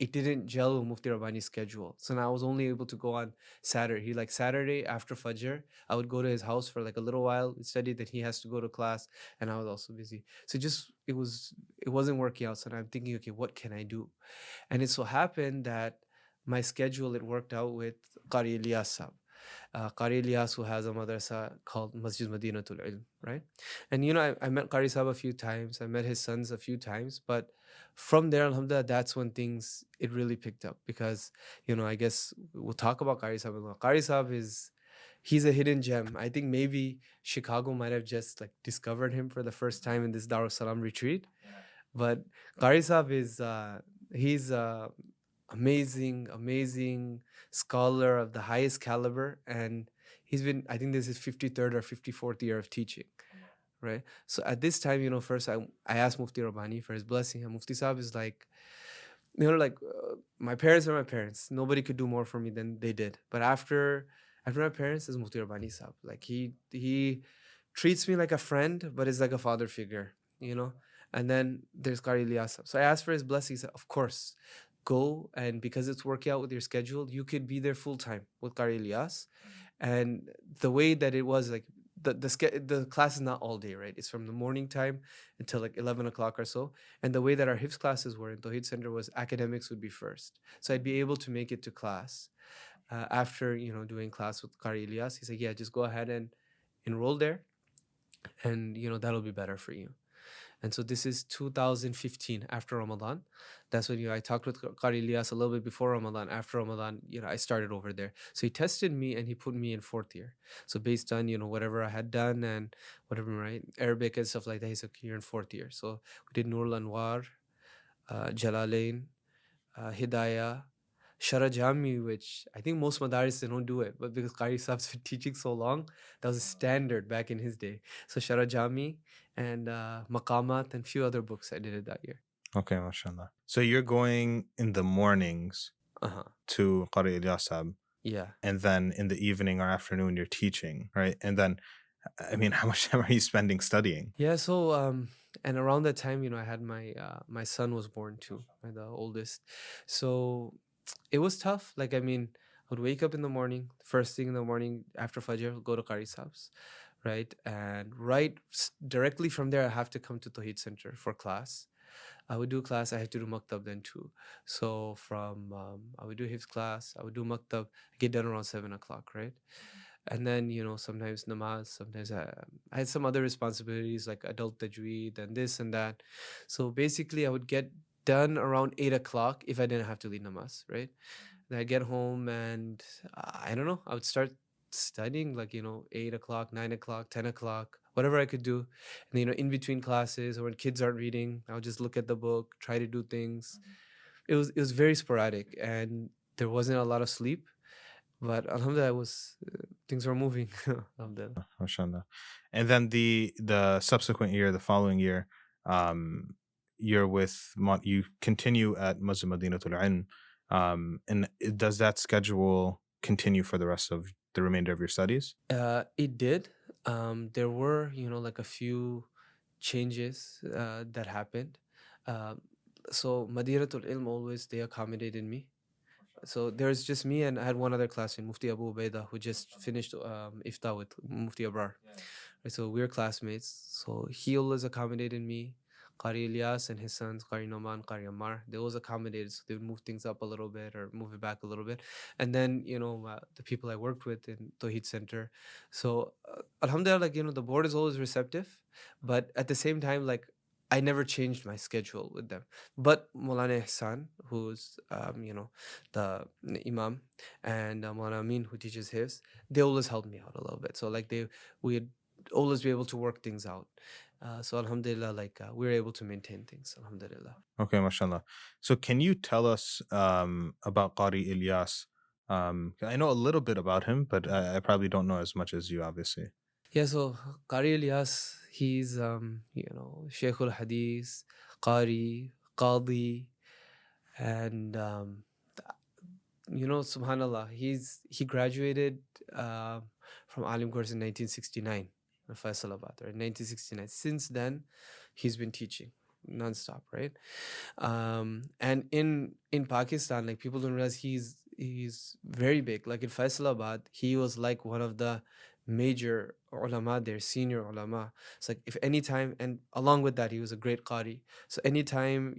it didn't gel with Mufti Rabbani's schedule. So now I was only able to go on Saturday. Like Saturday after Fajr, I would go to his house for like a little while, study, then he has to go to class, and I was also busy. So it wasn't working out. So now I'm thinking, okay, what can I do? And it so happened that my schedule, it worked out with Qari Ilyas Sahab. Qari Ilyas, who has a madrasa called Masjid Madinatul Ilm, right? And I met Qari Sahab a few times. I met his sons a few times, but from there, alhamdulillah, that's when it really picked up, because I guess we'll talk about Qari Sahab. Qari Sahab he's a hidden gem. I think maybe Chicago might have just like discovered him for the first time in this Dar es Salaam retreat. But Qari Sahab he's amazing scholar of the highest caliber, and I think this is 53rd or 54th year of teaching, right? So at this time, first I asked Mufti Rabbani for his blessing, and Mufti Sahab is like, my parents are my parents. Nobody could do more for me than they did. But after my parents is Mufti Rabbani Sahab. Like he treats me like a friend, but is like a father figure, And then there's Qari Ilyas Sahab. So I asked for his blessing. He said, of course, go, and because it's working out with your schedule, you could be there full time with Qari Ilyas. And the way that it was, like, the class is not all day, right? It's from the morning time until like 11 o'clock or so. And the way that our Hifz classes were in Tawheed Center was academics would be first. So I'd be able to make it to class after, doing class with Qari Ilyas. He's like, yeah, just go ahead and enroll there, and, that'll be better for you. And so this is 2015 after Ramadan. That's when, I talked with Qari Ilyas a little bit before Ramadan. After Ramadan, I started over there. So he tested me and he put me in fourth year. So based on, whatever I had done and whatever, right, Arabic and stuff like that, he said, you're in fourth year. So we did Nur al-Anwar, Jalalain, Hidayah, Shara Jami, which I think most madaris they don't do it, but because Qari Sahib's been teaching so long, that was a standard back in his day. So Shara Jami and Maqamat and few other books I did it that year. Okay, mashallah. So you're going in the mornings to Qari Ilyas Sahib, Yeah. and then in the evening or afternoon you're teaching, right? And then, I mean, how much time are you spending studying? Yeah, so and around that time, I had my son was born too, the oldest. So it was tough. Like, I mean, I would wake up in the morning, first thing in the morning after Fajr, go to Qari Sahib's, right? And directly from there, I have to come to Tawheed Center for class. I would do class. I had to do maktab then too. So from I would do his class. I would do maktab. Get done around 7 o'clock, right? And then, sometimes namaz. Sometimes I had some other responsibilities like adult tajweed and this and that. So basically, I would get done around 8 o'clock if I didn't have to lead namaz, right? Then I get home and I don't know. I would start studying like 8 o'clock, 9 o'clock, 10 o'clock, whatever I could do. And in between classes or when kids aren't reading, I would just look at the book, try to do things. It was very sporadic and there wasn't a lot of sleep, but alhamdulillah, things were moving. Alhamdulillah. Mashallah. And then the subsequent year, the following year, you're you continue at Masjid Madinatul Ilm, and does that schedule continue for the rest of the remainder of your studies? It did. There were, like a few changes that happened. So Madinatul Ilm always, they accommodated me. So there's just me and I had one other classmate, Mufti Abu Ubaidah, who just finished Ifta with Mufti Abrar. Right, so we're classmates. So he always accommodated me. Qari Ilyas and his sons, Qari Noman, Qari Ammar, they always accommodated. So they would move things up a little bit or move it back a little bit. And then, the people I worked with in Tawheed Center. So alhamdulillah, like, the board is always receptive. But at the same time, like, I never changed my schedule with them. But Maulana Ihsan, who's, the imam, and Maulana Amin, who teaches his, they always helped me out a little bit. So like we'd always be able to work things out. So alhamdulillah, like we were able to maintain things. Alhamdulillah. Okay, mashallah. So can you tell us about Qari Ilyas? I know a little bit about him, but I probably don't know as much as you, obviously. Yeah, so Qari Ilyas, he's Shaykhul Hadith, Qari, Qadi, and subhanallah, he graduated from Alim course in 1969 in Faisalabad, right? 1969. Since then, he's been teaching nonstop, right? And in Pakistan, like, people don't realize he's very big. Like in Faisalabad, he was like one of the major ulama there, senior ulama. It's like if any time, and along with that, he was a great qari. So anytime,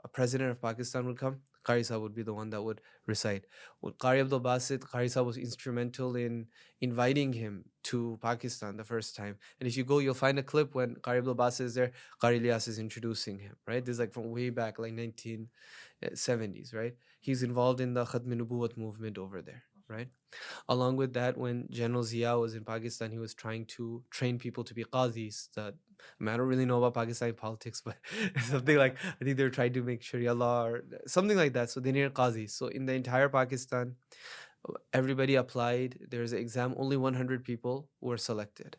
a president of Pakistan would come, Qari Sahib would be the one that would recite. Well, Qari Abdul Basit, Qari Sahib was instrumental in inviting him to Pakistan the first time. And if you go, you'll find a clip when Qari Abdul Basit is there, Qari Ilyas is introducing him, right? This is like from way back, like 1970s, right? He's involved in the Khatm Nubuwat movement over there, right? Along with that, when General Zia was in Pakistan, he was trying to train people to be qadis. I don't really know about Pakistani politics, but something like, I think they were trying to make Sharia law or something like that. So they needed qadis. So in the entire Pakistan, everybody applied. There's an exam. Only 100 people were selected.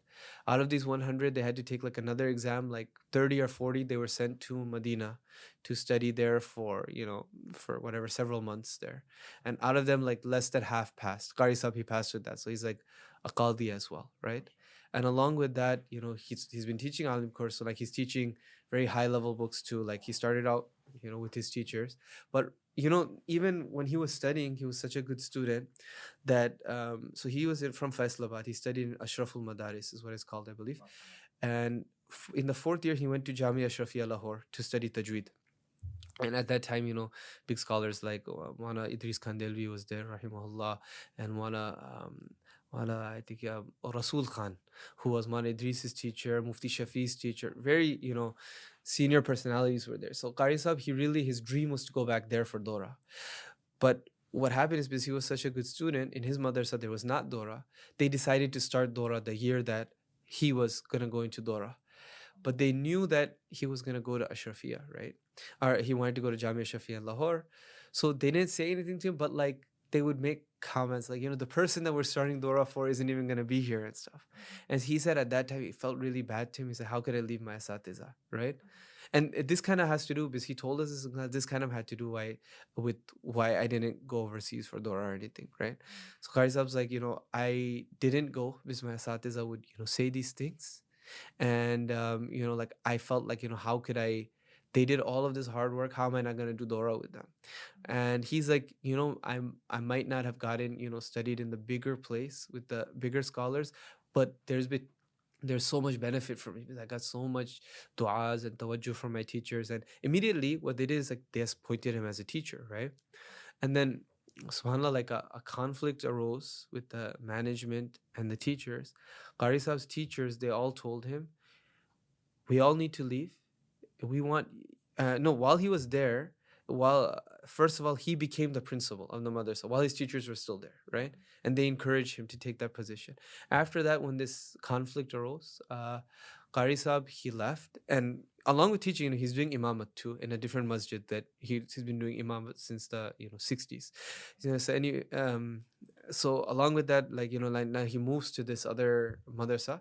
Out of these 100, they had to take like another exam, like 30 or 40. They were sent to Medina to study there for whatever, several months there. And out of them, like less than half passed. Qari Sahib, he passed with that. So he's like a qadi as well, right? And along with that, he's been teaching alim course. So like he's teaching very high level books too. Like he started out with his teachers. But even when he was studying, he was such a good student that so he was from Faisalabad. He studied in Ashraful Madaris, is what it's called, I believe. And in the fourth year, he went to Jamia Ashrafia Lahore to study Tajweed. And at that time, big scholars like Maulana Idris Khandelvi was there, rahimahullah, and Maulana, I think, Rasul Khan, who was Maulana Idris's teacher, Mufti Shafi's teacher. Very, senior personalities were there. So Qari Sahib, his dream was to go back there for Dora. But what happened is, because he was such a good student, in his madrasa there was not Dora. They decided to start Dora the year that he was going to go into Dora. But they knew that he was going to go to Ashrafia, right? Or he wanted to go to Jamia Ashrafia in Lahore. So they didn't say anything to him, but like they would make comments like, the person that we're starting Dora for isn't even going to be here and stuff. And he said at that time, it felt really bad to him. He said, how could I leave my asatiza, right? And this kind of has to do, because he told us this kind of had to do with why I didn't go overseas for Dora or anything, right? So Qari Sahib's like, I didn't go because my asatiza would, say these things. And like I felt like, how could I, they did all of this hard work, how am I not going to do Dora with them? And he's like, I might not have gotten, studied in the bigger place with the bigger scholars, but there's so much benefit for me because I got so much du'as and tawajjuh from my teachers. And immediately what they did is like they appointed him as a teacher, right? And then subhanAllah, like a conflict arose with the management and the teachers. Qari Sahib's teachers, they all told him, we all need to leave. We want, no, while he was there, first of all, he became the principal of the madrasa while his teachers were still there, right? And they encouraged him to take that position. After that, when this conflict arose, Qari Sahib, he left, and along with teaching, he's doing imamat too in a different masjid that he's been doing imamat since the 60s. So along with that, like now he moves to this other madrasa.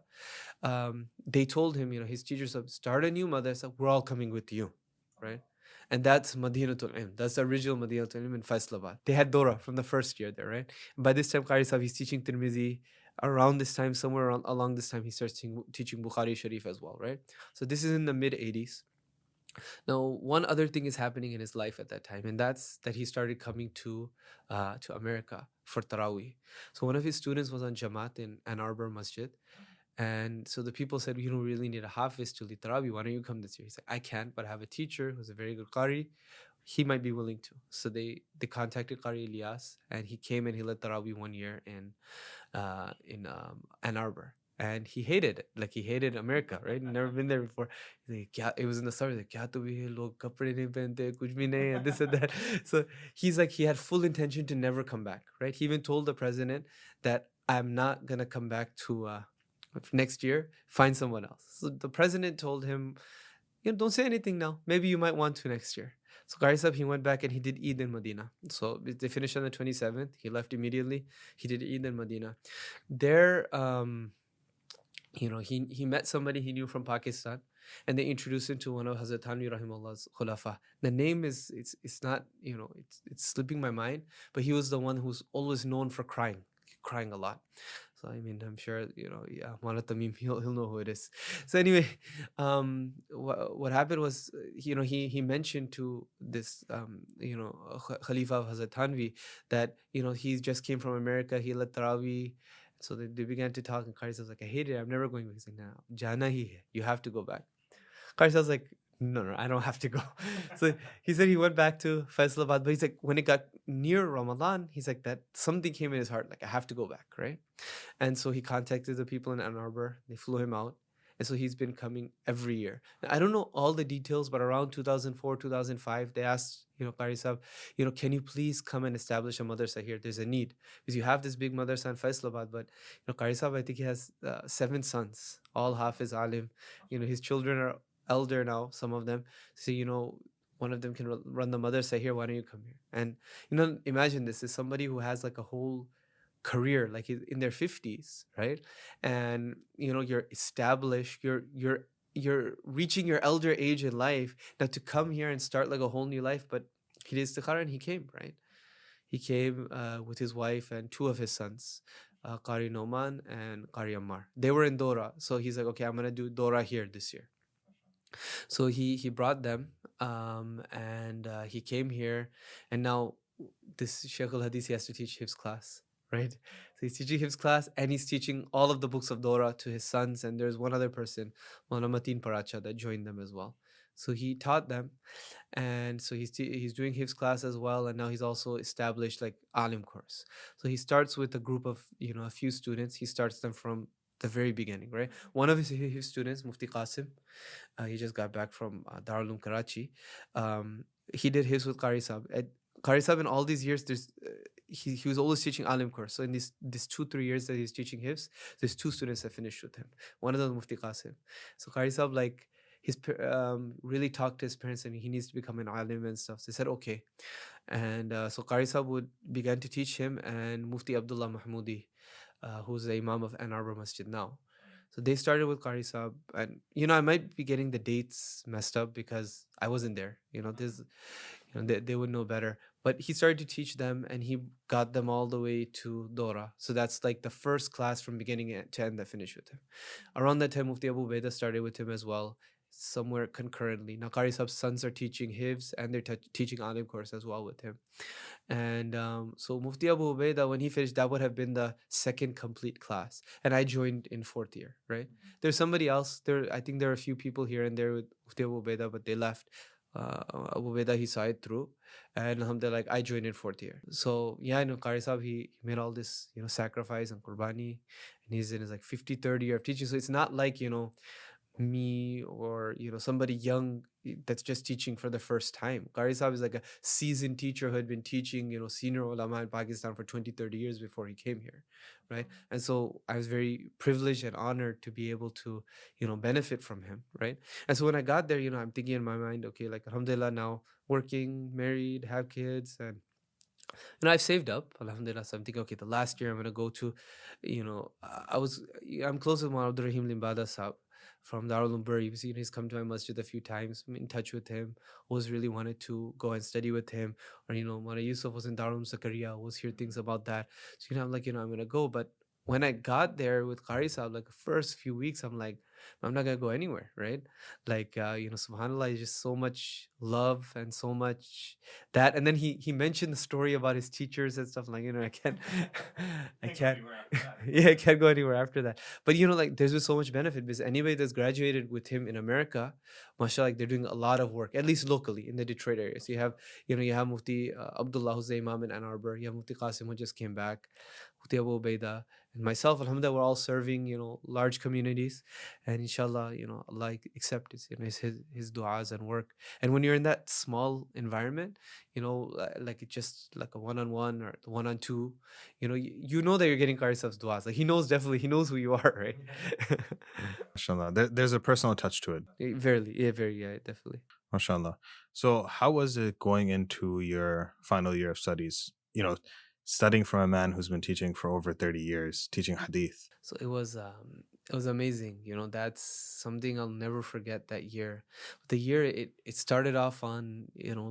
They told him, his teachers said, start a new madrasa, we're all coming with you, right? And that's Madinatul Ilm. That's the original Madinatul Ilm in Faisalabad. They had Dora from the first year there, right? And by this time, Qari Sahib, he's teaching Tirmizi. Around this time, somewhere along this time, he starts teaching Bukhari Sharif as well, right? So this is in the mid 80s. Now, one other thing is happening in his life at that time, and that's that he started coming to America for Taraweeh. So one of his students was on Jamaat in Ann Arbor Masjid. And so the people said, you don't really need a hafiz to lead Taraweeh. Why don't you come this year? He's like, I can't, but I have a teacher who's a very good Qari. He might be willing to. So they contacted Qari Ilyas, and he came and he led Taraweeh 1 year in Ann Arbor. And he hated it. Like he hated America, right? Never been there before. He's like, it was in the start. Like, kya to bhi log kapde nahi pehente, kuch bhi nahi, and this and that. So he's like, he had full intention to never come back, right? He even told the president that I'm not gonna come back to next year. Find someone else. So the president told him, don't say anything now. Maybe you might want to next year. So Qari Sahib, he went back and he did Eid in Medina. So they finished on the 27th. He left immediately. He did Eid in Medina. There, he met somebody he knew from Pakistan, and they introduced him to one of Hazrat Thanvi Rahimullah's khulafa. The name is, it's not, it's slipping my mind, but he was the one who's always known for crying a lot. So I mean, I'm sure Mala Tamim, he'll know who it is. So anyway, what happened was, he mentioned to this Khalifa of Hazrat Thanvi that he just came from America. He led Taraweeh. So they began to talk, and Qari was like, I hate it. I'm never going back. He's like, no, jana hi hai. You have to go back. Qari was like, no, I don't have to go. So he said he went back to Faisalabad, but he's like, when it got near Ramadan, he's like, that something came in his heart, like I have to go back, right? And so he contacted the people in Ann Arbor. They flew him out. And so he's been coming every year. Now, I don't know all the details, but around 2004, 2005, they asked, Qari Sahib, can you please come and establish a madrasa here? There's a need. Because you have this big madrasa in Faisalabad, but Qari Sahib, I think he has 7 sons, all Hafiz Alim. His children are elder now, some of them. So, one of them can run the madrasa here. Why don't you come here? And, imagine this is somebody who has like a whole career, like in their 50s, right? And you're established, you're reaching your elder age in life, now to come here and start like a whole new life. But he did istikhara and he came, right? He came with his wife and 2 of his sons, Qari Noman and Qari Ammar. They were in Dora, so he's like, okay, I'm gonna do Dora here this year. So he brought them, and he came here, and now this Sheikh al Hadith, he has to teach his class, right? So he's teaching his class, and he's teaching all of the books of Dora to his sons, and there's one other person, Maulana Mateen Paracha, that joined them as well. So he taught them, and so he's doing his class as well, and now he's also established like alim course. So he starts with a group of a few students. He starts them from the very beginning, right? One of his students, Mufti Qasim, he just got back from Darul Uloom Karachi. He did his with Qari Sahib. Qari Sahib, in all these years, he was always teaching alim course. So in this 2-3 years that he's teaching hifz, there's 2 students that finished with him. One of them, Mufti Qasim. So Qari Sahib, like, really talked to his parents, and he needs to become an alim and stuff. So they said okay, and so Qari Sahib would began to teach him, and Mufti Abdullah Mahmoodi, who's the Imam of Ann Arbor Masjid now. So they started with Qari Sahib, and I might be getting the dates messed up because I wasn't there. They would know better. But he started to teach them, and he got them all the way to Dora. So that's like the first class from beginning to end that finished with him. Around that time, Mufti Abu Ubaidah started with him as well, somewhere concurrently. Now Qari Sahib's sons are teaching Hifz, and they're teaching Alim course as well with him. And so Mufti Abu Ubaidah, when he finished, that would have been the second complete class. And I joined in 4th year, right? There's somebody else. I think there are a few people here and there with Mufti Abu Ubaidah, but they left. Abu Ubaidah, he saw it through. And alhamdulillah, like, I joined in 4th year. So yeah, Qari Sahib, he made all this, sacrifice and qurbani. And he's in his like 50-30 year of teaching. So it's not like, me or somebody young that's just teaching for the first time. Qari Sahib is like a seasoned teacher who had been teaching senior ulama in Pakistan for 20-30 years before he came here, right? And so I was very privileged and honored to be able to benefit from him, right? And so when I got there, I'm thinking in my mind, okay, like, alhamdulillah, now working, married, have kids, and I've saved up, alhamdulillah. So I'm thinking, okay, the last year I'm gonna go to, I'm close with Maulana Abdul Rahim Limbada Sahib from Darul Uloom Buri. He's come to my masjid a few times. I'm in touch with him. Always really wanted to go and study with him. Or Maulana Yusuf was in Darul Uloom Zakaria. Always hear things about that. So I'm like, I'm gonna go. But when I got there with Qari Sahib, like the first few weeks, I'm like, I'm not gonna go anywhere, right? Like, subhanallah, is just so much love and so much that. And then he mentioned the story about his teachers and stuff, like, I can't I can't yeah, I can't go anywhere after that. But like, there's been so much benefit because anybody that's graduated with him in America, mashallah, like, they're doing a lot of work, at least locally in the Detroit area. So you have Mufti Abdullah, who's the Imam in Ann Arbor. You have Mufti Qasim, who just came back, Mufti Abu Ubaidah, and myself, alhamdulillah, we're all serving large communities. And inshallah, Allah accept his du'as and work. And when you're in that small environment, like, it's just like a one-on-one or one-on-two, you know that you're getting Qari Sahib's du'as. Like, he knows who you are, right? MashaAllah. There's a personal touch to it. Yeah, definitely. MashaAllah. So how was it going into your final year of studies? Studying from a man who's been teaching for over 30 years, teaching hadith. So it was amazing. That's something I'll never forget that year. The year it started off on,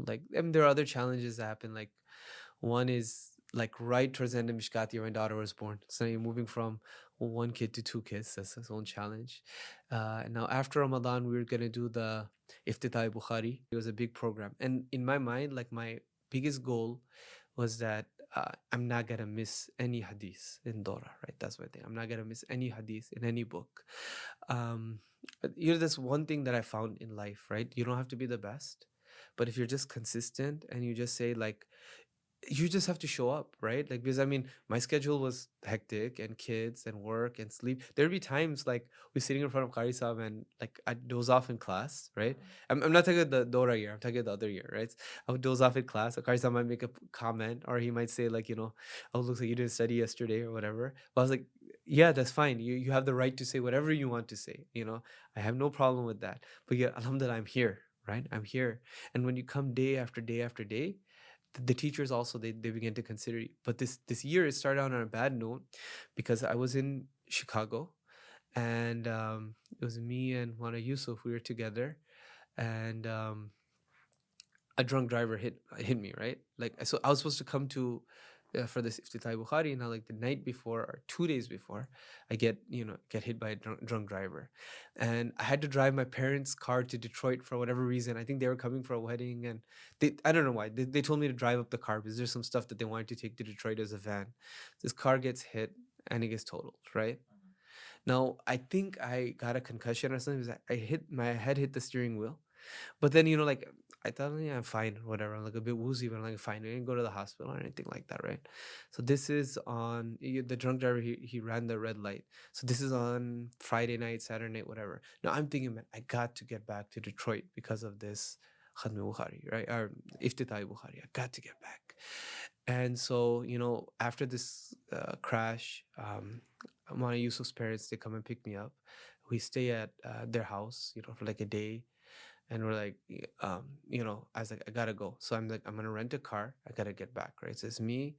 like, I mean, there are other challenges that happen. Like, one is like right towards the end of Mishkat year, my daughter was born. So you're moving from one kid to 2 kids. That's its own challenge. And now after Ramadan, we were gonna do the Iftitah Bukhari. It was a big program, and in my mind, like, my biggest goal was that I'm not gonna miss any hadith in Dora, right? That's my thing. I'm not gonna miss any hadith in any book. But, that's one thing that I found in life, right? You don't have to be the best, but if you're just consistent and you just say, like, you just have to show up, right? Like, because I mean, my schedule was hectic, and kids and work and sleep. There'd be times like we're sitting in front of Qari Sahib, and like, I'd doze off in class, right? I'm not talking about the Dora year, I'm talking about the other year, right? I would doze off in class. Qari Sahib might make a comment, or he might say, like, oh, looks like you didn't study yesterday or whatever. But I was like, yeah, that's fine. You have the right to say whatever you want to say. I have no problem with that. But yeah, alhamdulillah, I'm here, right? I'm here. And when you come day after day after day, the teachers also, they begin to consider you. But this year it started out on a bad note because I was in Chicago, and it was me and Wana Yusuf. We were together, and a drunk driver hit me, right? Like, so I was supposed to come to for this Iftitah Bukhari. Now, like the night before or 2 days before, I get hit by a drunk driver, and I had to drive my parents' car to Detroit for whatever reason. I think they were coming for a wedding, and I don't know why they told me to drive up the car because there's some stuff that they wanted to take to Detroit as a van. This car gets hit and it gets totaled, right? Now I think I got a concussion or something because my head hit the steering wheel. But then, like, I thought, yeah, I'm fine, whatever. I'm like a bit woozy, but I'm like, fine. I didn't go to the hospital or anything like that, right? So this is on the drunk driver. He ran the red light. So this is on Friday night, Saturday night, whatever. Now I'm thinking, man, I got to get back to Detroit because of this Khatm Bukhari, right? Or Iftitah Bukhari. I got to get back. And so, after this crash, Mona Yusuf's parents, they come and pick me up. We stay at their house, for like a day, and we're like, I was like, I gotta go. So I'm like, I'm gonna rent a car. I gotta get back, right? So it's me,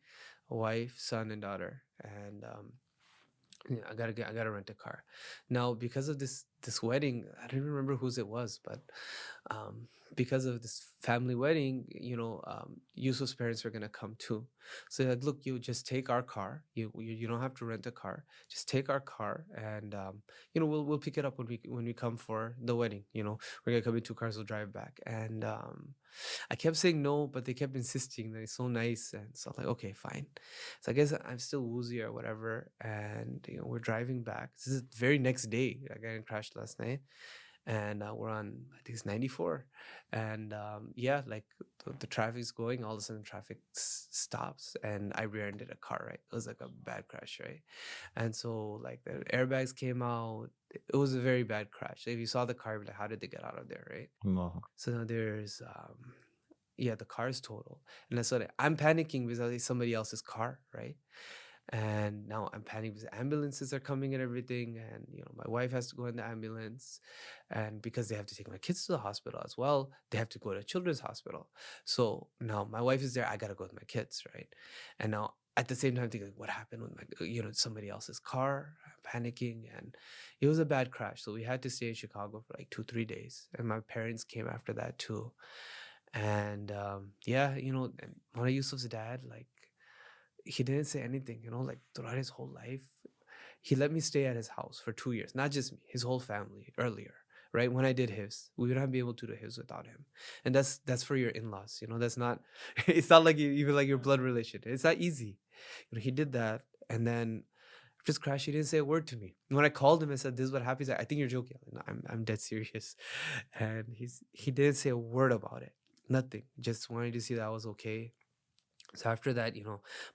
wife, son, and daughter, and yeah, I gotta rent a car. Now, because of this wedding, I don't even remember whose it was, but because of this family wedding, Yusuf's parents are gonna come too. So they're like, look, you just take our car. You don't have to rent a car. Just take our car, and we'll pick it up when we come for the wedding. We're gonna come in 2 cars. We'll drive back, and I kept saying no, but they kept insisting that it's so nice, and so I'm like, okay, fine. So I guess I'm still woozy or whatever, and we're driving back. This is the very next day. I got in crashed last night, and we're on, I think it's 94, and yeah, like the traffic's going. All of a sudden, traffic stops, and I rear-ended a car. Right, it was like a bad crash, right? And so like the airbags came out. It was a very bad crash. If you saw the car, you'd be like, how did they get out of there, right? Allah. So now there's yeah, the car is total, and that's what I'm panicking because it's somebody else's car, right? And now I'm panicking because ambulances are coming and everything, and my wife has to go in the ambulance, and because they have to take my kids to the hospital as well, they have to go to a children's hospital. So now my wife is there, I gotta go with my kids, right? And now at the same time thinking, what happened with my somebody else's car? I'm panicking, and it was a bad crash, so we had to stay in Chicago for like 2-3 days, and my parents came after that too. And yeah, and Mona Yusuf's dad, like, he didn't say anything, like throughout his whole life. He let me stay at his house for 2 years, not just me, his whole family earlier, right? When I did his, we would not be able to do his without him. And that's for your in-laws, that's not, it's not like even like your blood relation. It's not easy. He did that. And then after this crash, he didn't say a word to me. When I called him and said, this is what happened, he's like, I think you're joking. No, I'm dead serious. And he didn't say a word about it. Nothing. Just wanted to see that I was okay. So after that,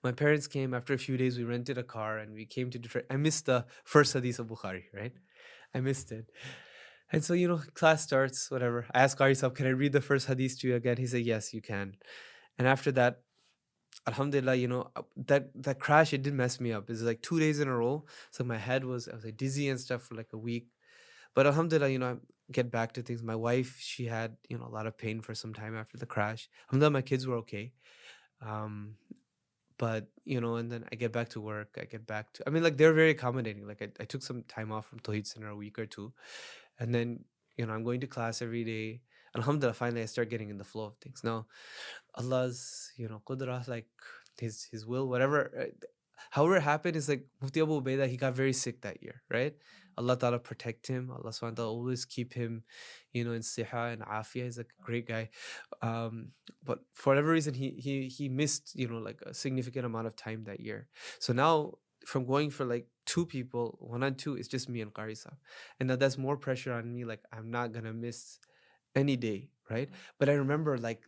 my parents came. After a few days, we rented a car and we came to Detroit. I missed the first Hadith of Bukhari, right? I missed it. And so, class starts, whatever. I asked Qari Sahib, can I read the first Hadith to you again? He said, yes, you can. And after that, Alhamdulillah, that crash, it didn't mess me up. It was like 2 days in a row. So I was like dizzy and stuff for like a week. But Alhamdulillah, I get back to things. My wife, she had, a lot of pain for some time after the crash. Alhamdulillah, my kids were okay. But and then I get back to work. I mean, like, they're very accommodating. Like, I took some time off from Tawheed Center, a week or two, and then I'm going to class every day. Alhamdulillah, finally I start getting in the flow of things. Now Allah's qudrah, like his will, whatever, however it happened, is like Mufti Abu Ubaidah, he got very sick that year, right? Allah Ta'ala protect him. Allah subhanahu wa ta'ala always keep him, in siha and afiyah. He's like a great guy. But for whatever reason, he missed, like a significant amount of time that year. So now, from going for like 2 people, 1 on 2, it's just me and Qari Sahib. And now that's more pressure on me. Like, I'm not gonna miss any day, right? But I remember like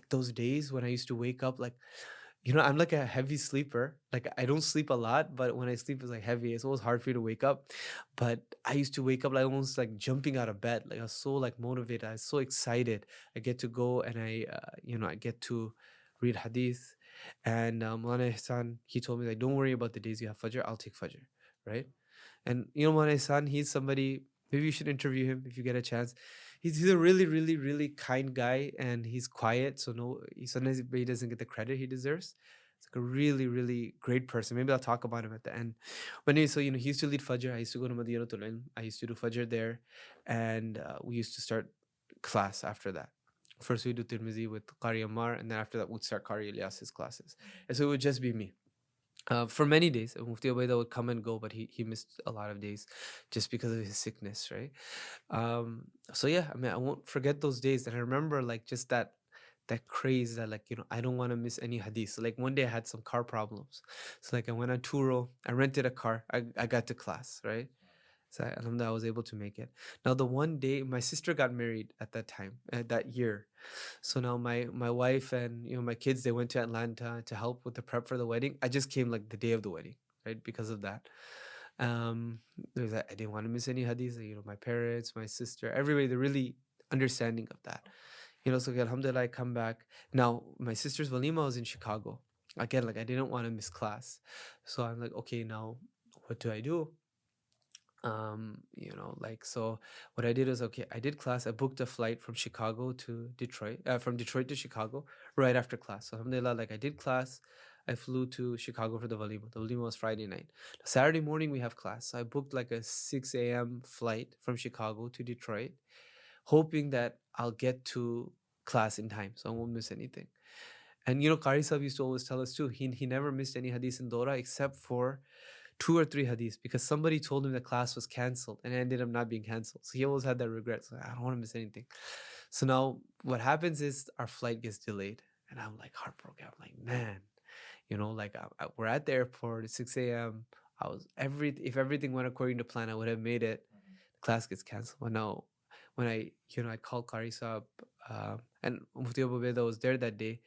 those days when I used to wake up, like, I'm like a heavy sleeper. Like, I don't sleep a lot, but when I sleep, it's like heavy. It's always hard for you to wake up. But I used to wake up like almost like jumping out of bed. Like, I was so like motivated. I was so excited. I get to go and I get to read hadith. And Maulana Ihsan, he told me, like, don't worry about the days you have Fajr. I'll take Fajr, right? And Maulana Ihsan, he's somebody, maybe you should interview him if you get a chance. He's a really, really, really kind guy, and he's quiet. So sometimes he doesn't get the credit he deserves. It's like a really, really great person. Maybe I'll talk about him at the end. But anyway, so he used to lead Fajr. I used to go to Madinatul Ilm. I used to do Fajr there, and we used to start class after that. First we do Tirmizi with Qari Ammar, and then after that we'd start Qari Ilyas's classes. And so it would just be me. for many days. Mufti Ubaida would come and go, but he missed a lot of days just because of his sickness, right? So yeah, I mean, I won't forget those days. And I remember like just that craze that, like, I don't want to miss any hadith. So like one day I had some car problems, so like I went on Turo, I rented a car, I got to class, right? So alhamdulillah, I was able to make it. Now the one day my sister got married at that time, that year. So now my wife and my kids, they went to Atlanta to help with the prep for the wedding. I just came like the day of the wedding, right? Because of that. Um, there's that I didn't want to miss any hadith. My parents, my sister, everybody, they're really understanding of that. So alhamdulillah, I come back. Now my sister's walima was in Chicago. Again, like I didn't want to miss class. So I'm like, okay, now what do I do? Like, so what I did was, okay, I did class. I booked a flight from Chicago to Detroit, from Detroit to Chicago right after class. So alhamdulillah, like I did class. I flew to Chicago for the walima. The walima was Friday night. Saturday morning we have class. So I booked like a 6 a.m. flight from Chicago to Detroit, hoping that I'll get to class in time so I won't miss anything. And Qari Sahib used to always tell us too, he never missed any hadith in Dora except for 2 or 3 hadiths, because somebody told him the class was canceled and it ended up not being canceled. So he always had that regret. So I don't want to miss anything. So now what happens is our flight gets delayed and I'm like heartbroken. I'm like, man, like we're at the airport at 6 a.m. If everything went according to plan, I would have made it. The class gets canceled. But no, when I called Qari Saab, and Mufti Abu Ubaidah was there that day.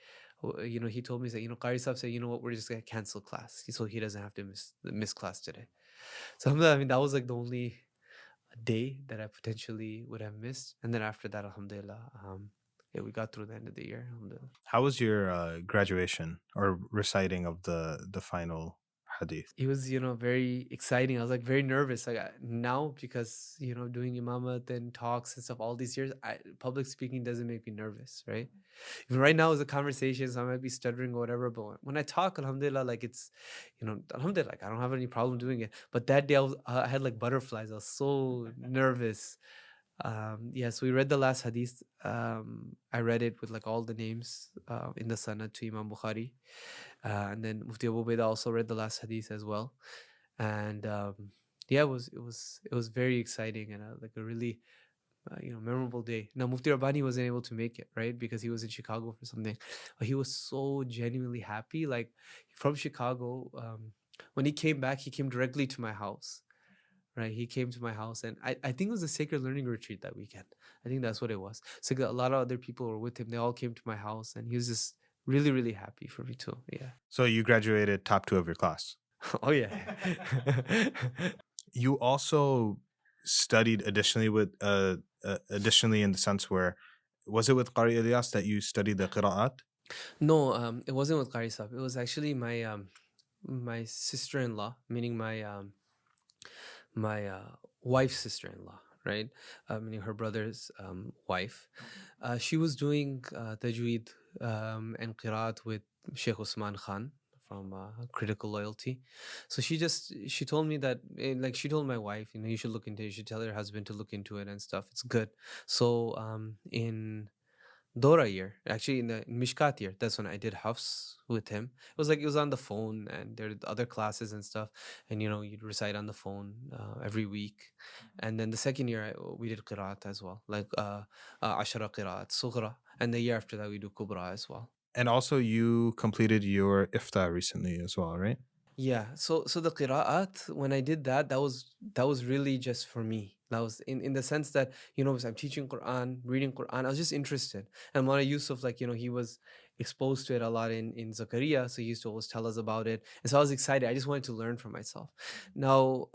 He told me that, Qari Saab said, what, we're just gonna cancel class, so he doesn't have to miss class today. So I mean, that was like the only day that I potentially would have missed, and then after that, alhamdulillah, yeah, we got through the end of the year. Alhamdulillah. How was your graduation or reciting of the final hadith? It was, very exciting. I was like very nervous. Like now, because doing imamat and talks and stuff all these years, public speaking doesn't make me nervous, right? Even right now is a conversation, so I might be stuttering or whatever. But when I talk, alhamdulillah, like it's, alhamdulillah, like I don't have any problem doing it. But that day I had like butterflies. I was so nervous. Yes, we read the last hadith. I read it with like all the names in the sanad to Imam Bukhari. And then Mufti Abu Ubaidah also read the last hadith as well. And yeah, it was very exciting and like a really memorable day. Now Mufti Rabbani wasn't able to make it, right, because he was in Chicago for something, but he was so genuinely happy. Like from Chicago, when he came back, he came directly to my house. Right, he came to my house, and I think it was a sacred learning retreat that weekend. I think that's what it was. So a lot of other people were with him. They all came to my house, and he was just really, really happy for me too. Yeah. So you graduated top 2 of your class. Oh yeah. You also studied additionally in the sense where, was it with Qari Ilyas that you studied the qira'at? No, it wasn't with Qari Sahib. It was actually my sister-in-law, meaning my wife's sister-in-law, right? Meaning her brother's wife. She was doing Tajweed and Qiraat with Sheikh Usman Khan from Critical Loyalty. So she told me that, like she told my wife, you should look into it. You should tell your husband to look into it and stuff. It's good. So in Dora year, actually in the Mishkat year, that's when I did Hafs with him. It was on the phone, and there are other classes and stuff, and you'd recite on the phone every week. And then the second year we did Qiraat as well, like Ashara Qiraat, Sughra, and the year after that we do Kubra as well. And also you completed your ifta recently as well, right? Yeah, so the qira'at, when I did that, that was really just for me. That was in the sense that, as I'm teaching Quran, reading Quran, I was just interested. And Mawlana Yusuf, like, he was exposed to it a lot in Zakaria, so he used to always tell us about it. And so I was excited. I just wanted to learn for myself. Now,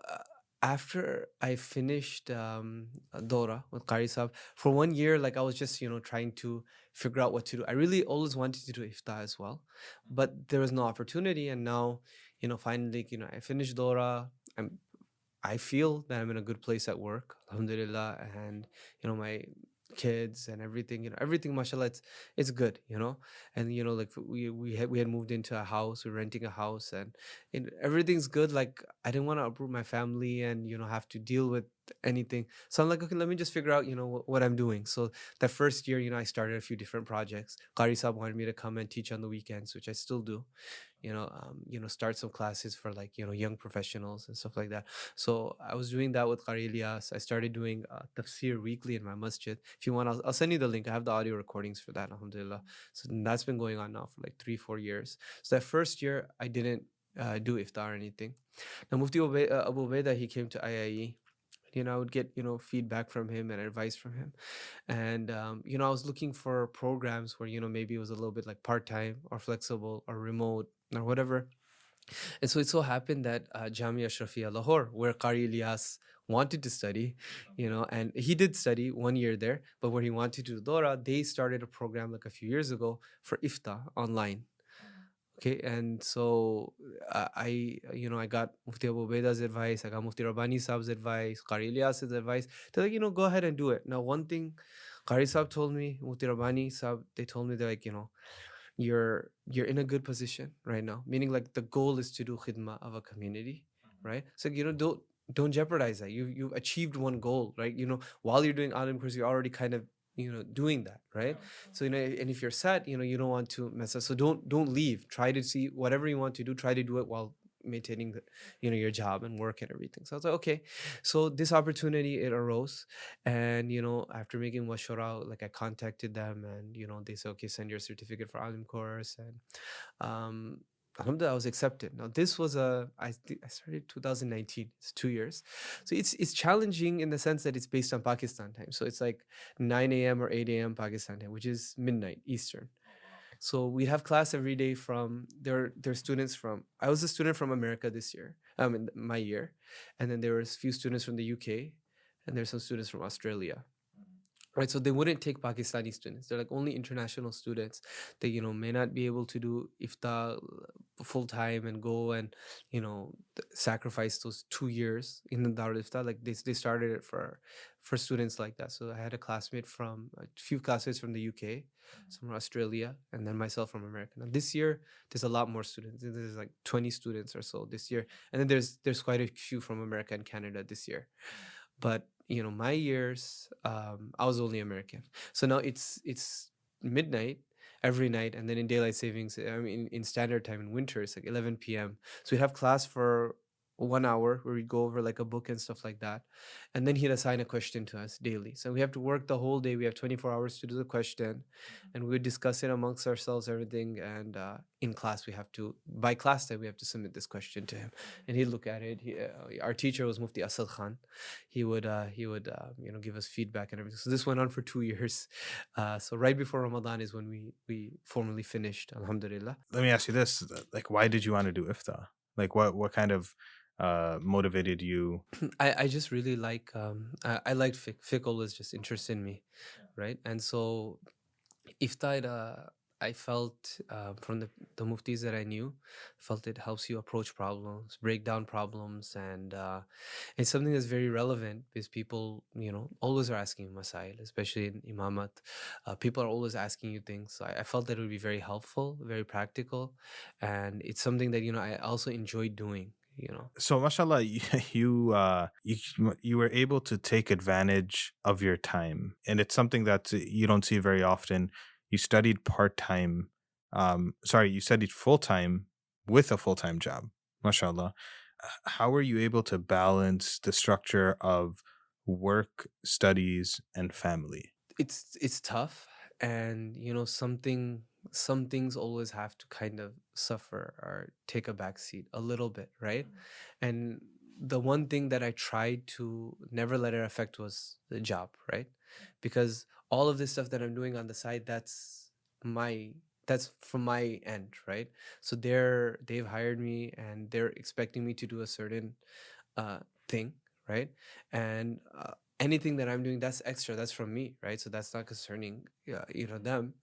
after I finished Dora with Qari Sahib, for 1 year, like I was just, trying to figure out what to do. I really always wanted to do ifta as well, but there was no opportunity. And now, finally, I finished Dora. I feel that I'm in a good place at work, alhamdulillah, and my kids and everything, everything, mashallah, it's good, and like we had moved into a house, we're renting a house, and everything's good. Like I didn't want to uproot my family and have to deal with anything, so I'm like, okay, let me just figure out what I'm doing. So the first year, I started a few different projects. Qari Sahib wanted me to come and teach on the weekends, which I still do, start some classes for like young professionals and stuff like that. So I was doing that with Qari Ilyas. I started doing tafsir weekly in my masjid. If you want, I'll send you the link. I have the audio recordings for that, alhamdulillah. So that's been going on now for like 3-4 years. So that first year I didn't do iftar or anything. Now Mufti Abu Ubaidah, he came to IIE. I would get feedback from him and advice from him. And I was looking for programs where maybe it was a little bit like part-time or flexible or remote or whatever. And so it so happened that Jamia Ashrafia Lahore, where Qari Ilyas wanted to study, and he did study 1 year there, but where he wanted to do Dora, they started a program like a few years ago for ifta online. Okay, and so I got Mufti Abu Ubaidah's advice, I got Mufti Rabbani Saab's advice, Qari Ilyas's advice. They're like, go ahead and do it. Now, one thing Qari Saab told me, Mufti Rabbani Saab, they told me, they're like, you're in a good position right now. Meaning, like, the goal is to do khidmah of a community, right? So don't jeopardize that. You've achieved one goal, right? While you're doing alim course, you're already kind of doing that, right? So and if you're sad, you don't want to mess up. So don't leave. Try to see whatever you want to do. Try to do it while maintaining your job and work and everything. So I was like, okay. So this opportunity, it arose, and after making washura, like I contacted them, and they said, okay, send your certificate for alim course, and alhamdulillah, I was accepted. Now this was I started 2019. It's 2 years. So it's challenging in the sense that it's based on Pakistan time. So it's like 9 a.m. or 8 a.m. Pakistan time, which is midnight Eastern. So we have class every day from there students from, I was a student from America this year, in my year, and then there was few students from the UK, and there's some students from Australia. Right, so they wouldn't take Pakistani students. They're like only international students that may not be able to do iftar full time and go and sacrifice those 2 years in the Darul Iftar. Like they started it for students like that. So I had a few classmates from the UK, some from Australia, and then myself from America. Now this year there's a lot more students. There's like 20 students or so this year, and then there's quite a few from America and Canada this year. But my years, I was only American. So now it's midnight every night, and then in daylight savings, I mean in standard time in winter, it's like 11 p.m. So we'd have class for 1 hour where we'd go over like a book and stuff like that, and then he'd assign a question to us daily. So we have to work the whole day. We have 24 hours to do the question, and we would discuss it amongst ourselves, everything. And in class, by class time we have to submit this question to him, and he'd look at it. Our teacher was Mufti Asad Khan. He would give us feedback and everything. So this went on for 2 years. So right before Ramadan is when we formally finished, alhamdulillah. Let me ask you this: like, why did you want to do iftar? Like, what kind of motivated you? I just really like I liked fiqh. Fiqh always just interested me, right? And so iftar, I felt from the muftis that I knew, felt it helps you approach problems, break down problems, and it's something that's very relevant because people, always are asking you masail, especially in imamat. People are always asking you things. So I felt that it would be very helpful, very practical, and it's something that I also enjoyed doing. So, mashallah, you were able to take advantage of your time, and it's something that you don't see very often. You studied part-time. You studied full-time with a full-time job. Mashallah. How were you able to balance the structure of work, studies, and family? It's tough, and some things always have to kind of suffer or take a back seat a little bit, right? And the one thing that I tried to never let it affect was the job, right? Because all of this stuff that I'm doing on the side, that's from my end, right? So they've hired me, and they're expecting me to do a certain thing, right? And anything that I'm doing, that's extra, that's from me, right? So that's not concerning them.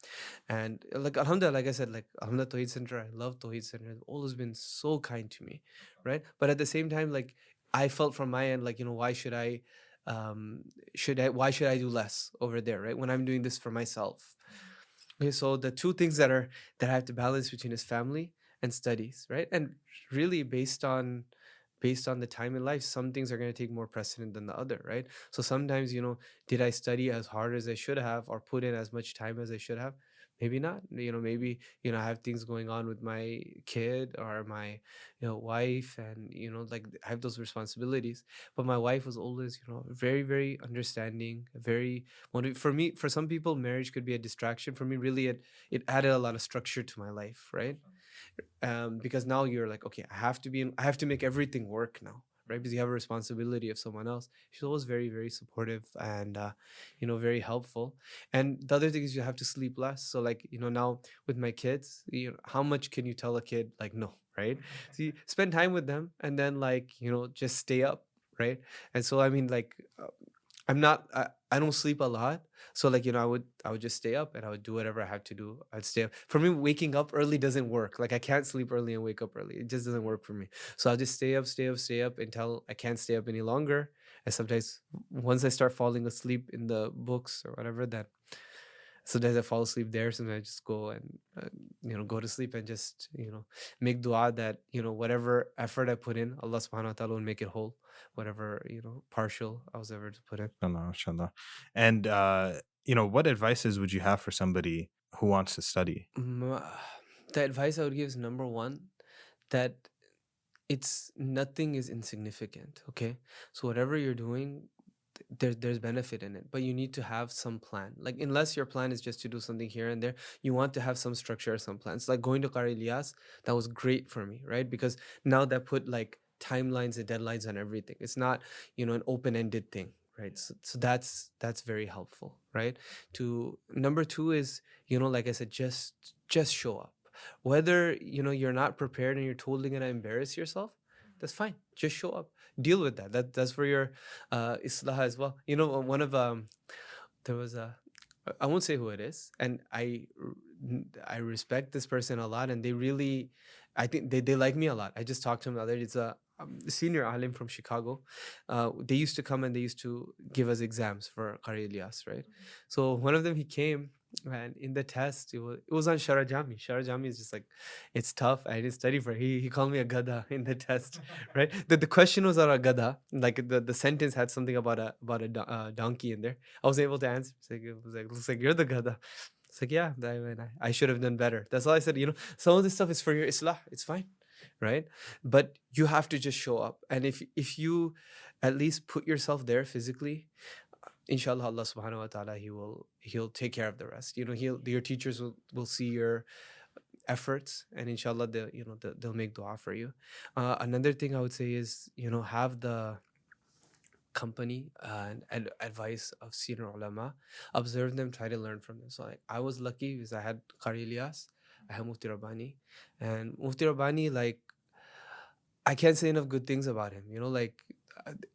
And like alhamdulillah, like I said, like alhamdulillah, Tawheed Center, I love Tawheed Center. They've always been so kind to me, right? But at the same time, like I felt from my end, like why should I do less over there, right, when I'm doing this for myself? Okay, so the two things that I have to balance between is family and studies, right? And really based on the time in life, some things are going to take more precedent than the other, right? So sometimes, did I study as hard as I should have or put in as much time as I should have? Maybe not. Maybe, I have things going on with my kid or my, wife, and, like I have those responsibilities. But my wife was always, very, very understanding, very for me, for some people, marriage could be a distraction. For me, really, it added a lot of structure to my life, right? Because now you're like, okay, I have to make everything work now, right? Because you have a responsibility of someone else. She's always very, very supportive and very helpful. And the other thing is you have to sleep less. So like, now with my kids, how much can you tell a kid like no, right? So you spend time with them and then like, just stay up, right? And so I mean like I don't sleep a lot. So like, I would just stay up and I would do whatever I have to do. I'd stay up. For me, waking up early doesn't work. Like I can't sleep early and wake up early. It just doesn't work for me. So I'll just stay up, stay up, stay up until I can't stay up any longer. And sometimes once I start falling asleep in the books or whatever, then sometimes I fall asleep there. Sometimes I just go and go to sleep and just make dua that whatever effort I put in, Allah subhanahu wa ta'ala will make it whole. Whatever partial I was ever to put in. Inshallah, inshallah. And what advices would you have for somebody who wants to study? The advice I would give is number one, that nothing is insignificant. Okay, so whatever you're doing, there's benefit in it, but you need to have some plan. Like unless your plan is just to do something here and there, you want to have some structure or some plans. Like going to Qari Ilyas, that was great for me, right? Because now that put like timelines and deadlines on everything. It's not an open-ended thing, right? So that's very helpful, right? To number two is like I said, just show up. Whether you're not prepared and you're totally gonna embarrass yourself, that's fine. Just show up, deal with that's for your islah as well. One of there was I won't say who it is, and I respect this person a lot, and they really, I think they like me a lot. I just talked to him the other day. It's a senior alim from Chicago. They used to come and they used to give us exams for Qari Ilyas, right? So one of them, he came, and in the test, it was on Shara Jami. Shara Jami is just like, it's tough. I didn't study for it. He called me a gada in the test, right? The question was on a gada. Like the sentence had something about a donkey in there. I was able to answer. It was like, looks like you're the gada. It's like, yeah, I should have done better. That's all I said. Some of this stuff is for your islah. It's fine, right? But you have to just show up. And if you at least put yourself there physically, inshallah, Allah subhanahu wa ta'ala, he'll take care of the rest. Your teachers will see your efforts, and inshallah they'll make dua for you. Another thing I would say is have the company and advice of senior ulama. Observe them, try to learn from them. So like, I was lucky because I had Qari Ilyas, I had Mufti Rabbani, and Mufti Rabbani, like, I can't say enough good things about him. Like,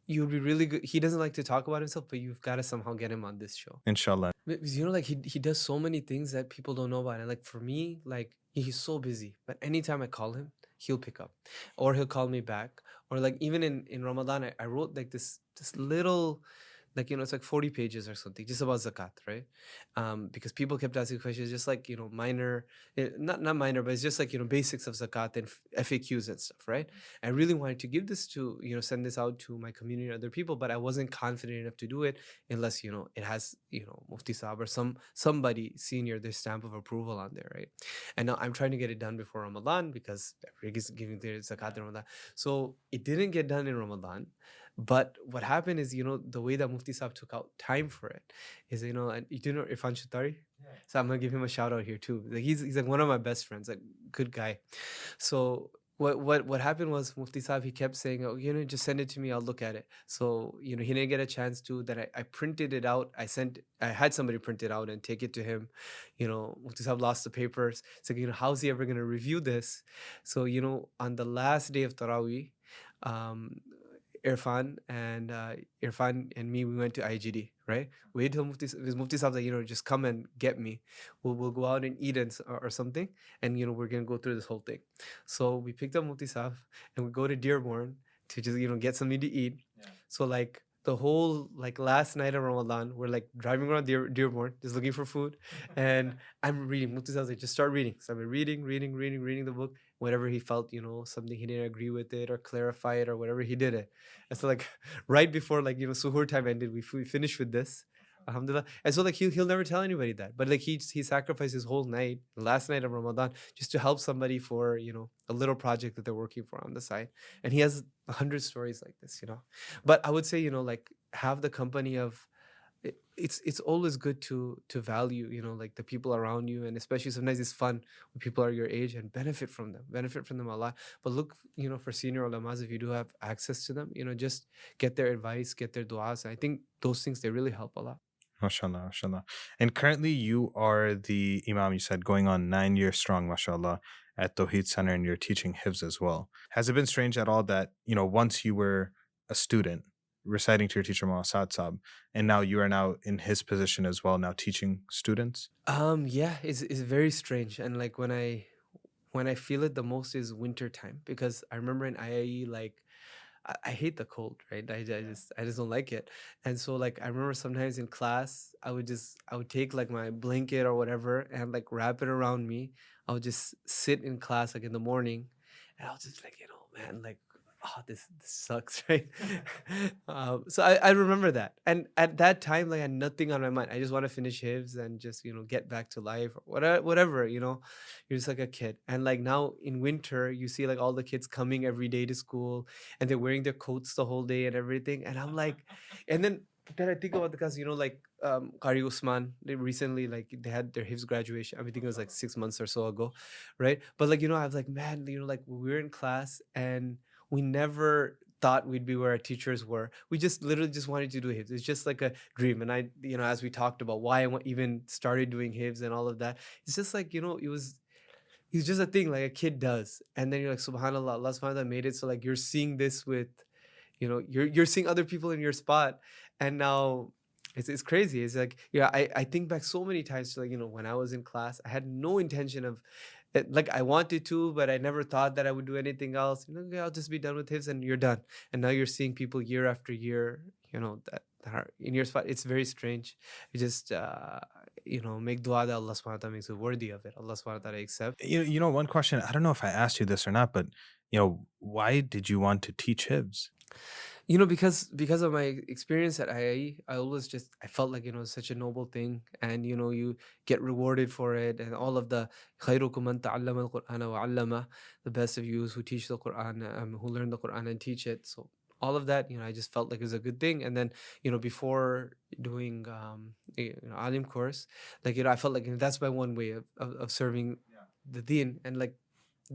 you'd be really good. He doesn't like to talk about himself, but you've got to somehow get him on this show. Inshallah. Because, like he does so many things that people don't know about. And like for me, like he's so busy, but anytime I call him, he'll pick up, or he'll call me back. Or like even in Ramadan, I wrote like this little, like it's like 40 pages or something just about zakat, right? Because people kept asking questions, just like minor, not minor, but it's just like basics of zakat and FAQs and stuff, right? I really wanted to give this to send this out to my community and other people, but I wasn't confident enough to do it unless it has Mufti Saab or somebody senior, their stamp of approval on there, right? And now I'm trying to get it done before Ramadan because everybody's giving their zakat in Ramadan, so it didn't get done in Ramadan. But what happened is, the way that Mufti Saab took out time for it is, and you know Irfan Shatari? Yeah. So I'm gonna give him a shout out here too. Like he's like one of my best friends, like good guy. So what happened was Mufti Saab, he kept saying, oh, just send it to me, I'll look at it. So, he didn't get a chance to, that I printed it out. I had somebody print it out and take it to him. Mufti Saab lost the papers. So, how's he ever gonna review this? So, on the last day of Taraweeh, Irfan and me, we went to IGD, right? Wait till Mufti Saab like, just come and get me. We'll go out and eat or something, and we're gonna go through this whole thing. So we picked up Mufti Saab and we go to Dearborn to just get something to eat. Yeah. So like the whole like last night of Ramadan, we're like driving around Dearborn just looking for food, and I'm reading. Mufti Saab like, just start reading. So I've been reading the book. Whatever he felt, something he didn't agree with it or clarify it or whatever, he did it. And so like right before like suhoor time ended, we finished with this. Alhamdulillah. And so like he'll never tell anybody that. But like he sacrificed his whole night, last night of Ramadan, just to help somebody for, a little project that they're working for on the side. And he has 100 stories like this. But I would say, like have the company of it's always good to value, like the people around you, and especially sometimes it's fun when people are your age, and benefit from them a lot. But look, for senior ulamas, if you do have access to them, just get their advice, get their du'as. I think those things, they really help a lot. MashaAllah, MashaAllah. And currently, you are the Imam, you said, going on 9 years strong, MashaAllah, at Tawheed Center, and you're teaching Hifz as well. Has it been strange at all that, once you were a student reciting to your teacher, Mawlana Saad Saab, and now you are now in his position as well, now teaching students? Yeah, it's very strange. And like when I feel it the most is winter time, because I remember in IIE, like I hate the cold, right? I just don't like it. And so like I remember sometimes in class, I would take like my blanket or whatever and like wrap it around me. I would just sit in class like in the morning, and I was just like, man, like, oh, this sucks, right? So I remember that. And at that time, like I had nothing on my mind. I just want to finish his and just, get back to life or whatever. You're just like a kid. And like now in winter, you see like all the kids coming every day to school, and they're wearing their coats the whole day and everything. And I'm like, and then I think about the class, like Qari Usman, they recently, like they had their Hifz graduation. I think it was like 6 months or so ago, right? But like, I was like, man, like we were in class and we never thought we'd be where our teachers were. We just literally just wanted to do Hifz. It's just like a dream. And I, as we talked about why even started doing Hifz and all of that, it's just like, it's just a thing like a kid does. And then you're like, subhanallah, Allah subhanahu wa ta'ala made it so like you're seeing this with, you're seeing other people in your spot. And now it's crazy. It's like, I think back so many times to like, when I was in class, I had no intention of it, like I wanted to, but I never thought that I would do anything else. Okay, I'll just be done with his, and you're done. And now you're seeing people year after year, that are in your spot. It's very strange. You just make dua that Allah subhanahu wa ta'ala makes you worthy of it. Allah subhanahu wa ta'ala accept. One question, I don't know if I asked you this or not, but, why did you want to teach Hifz? Because of my experience at IIE, I felt like it's such a noble thing, and you get rewarded for it, and all of the khairukum man ta'allama al-Qur'ana wa 'allama, the best of you is who teach the Quran, who learn the Quran and teach it. So all of that, I just felt like it was a good thing. And then before doing alim course, like I felt like that's my one way of serving the deen, and like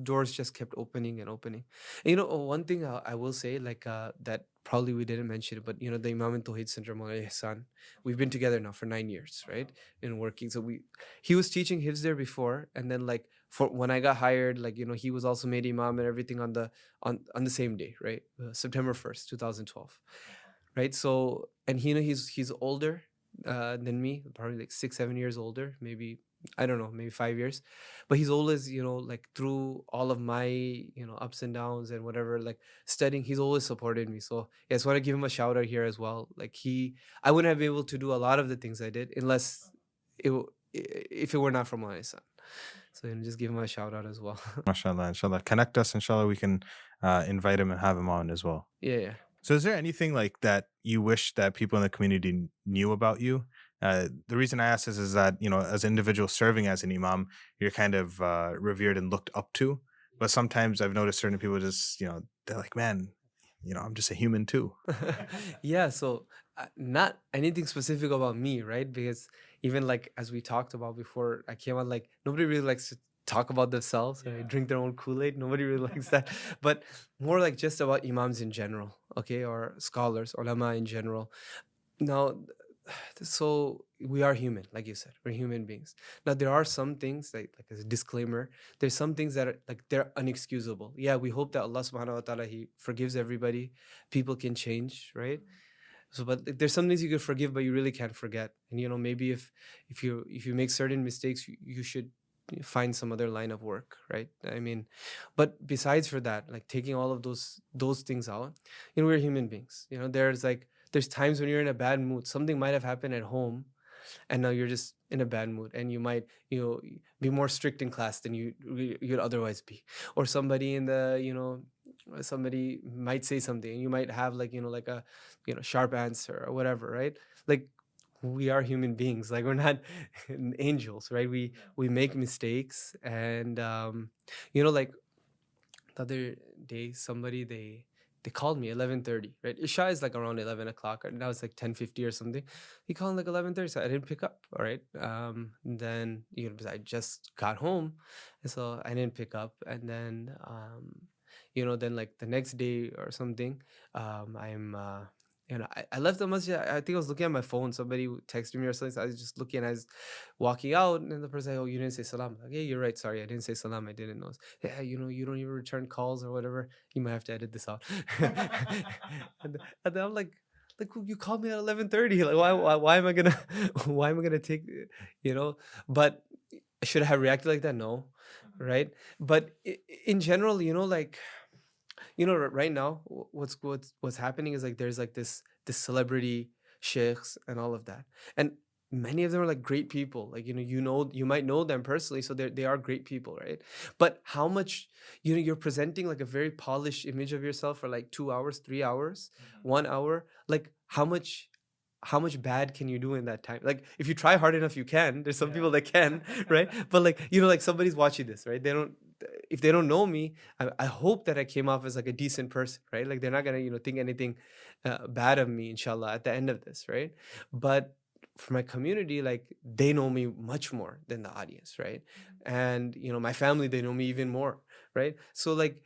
doors just kept opening and opening. And, one thing I will say, like that probably we didn't mention it, but the Imam in Tawheed Center, Maulana Ihsan, we've been together now for 9 years, right? In working. So he was teaching Hifz there before, and then like for when I got hired, like he was also made Imam and everything on the same day, right? September 1st, 2012. Right. So, and he's older than me, probably like 6-7 years older, maybe, I don't know, maybe 5 years. But he's always, like through all of my, ups and downs and whatever, like studying, he's always supported me. So yeah, I just want to give him a shout out here as well. Like I wouldn't have been able to do a lot of the things I did unless if it were not for my son. So just give him a shout out as well. MashaAllah, inshallah. Connect us, inshallah, we can invite him and have him on as well. Yeah. So is there anything like that you wish that people in the community knew about you? The reason I ask this is that, as an individual serving as an imam, you're kind of revered and looked up to. But sometimes I've noticed certain people just, they're like, man, I'm just a human too. Yeah, so not anything specific about me, right? Because even like as we talked about before I came on, like nobody really likes to talk about themselves, right? Drink their own Kool-Aid. Nobody really likes that. But more like just about imams in general, okay, or scholars, ulama in general. Now, so we are human, like you said, we're human beings. Now there are some things like as a disclaimer, there's some things that are like they're unexcusable. Yeah, we hope that Allah subhanahu wa ta'ala, he forgives everybody. People can change, right? So but like, there's some things you could forgive but you really can't forget. And maybe if you make certain mistakes, you should find some other line of work, right? I mean, but besides for that, like taking all of those things out, we're human beings. There's times when you're in a bad mood. Something might have happened at home, and now you're just in a bad mood, and you might be more strict in class than you'd otherwise be. Or somebody might say something, and you might have like like a sharp answer or whatever, right? Like we are human beings. Like, we're not angels, right? We make mistakes, and like the other day, somebody, they called me 11:30, right? Isha is like around 11 o'clock, and now it's like 10:50 or something. He called like 11:30, so I didn't pick up. All right. Then I just got home, and so I didn't pick up. And then then like the next day or something, I'm I left the masjid. I think I was looking at my phone. Somebody texted me or something. So I was just looking. I was walking out, and the person, oh, you didn't say salam. Like, yeah, you're right. Sorry, I didn't say salam. I didn't know. Yeah, you don't even return calls or whatever. You might have to edit this out. And then I'm like, you called me at 11:30. Like, why am I gonna why am I gonna take you know? But should I have reacted like that? No, right? But in general, like right now, what's happening is like there's like this celebrity sheikhs and all of that, and many of them are like great people. Like, you might know them personally, so they are great people, right? But how much, you're presenting like a very polished image of yourself for like 2 hours, 3 hours, 1 hour. Like, how much bad can you do in that time? Like, if you try hard enough, you can. There's some people that can, right? But like, like somebody's watching this, right? If they don't know me, I hope that I came off as like a decent person, right? Like, they're not gonna, think anything bad of me, inshallah, at the end of this, right? But for my community, like, they know me much more than the audience, right? And my family, they know me even more, right? So like,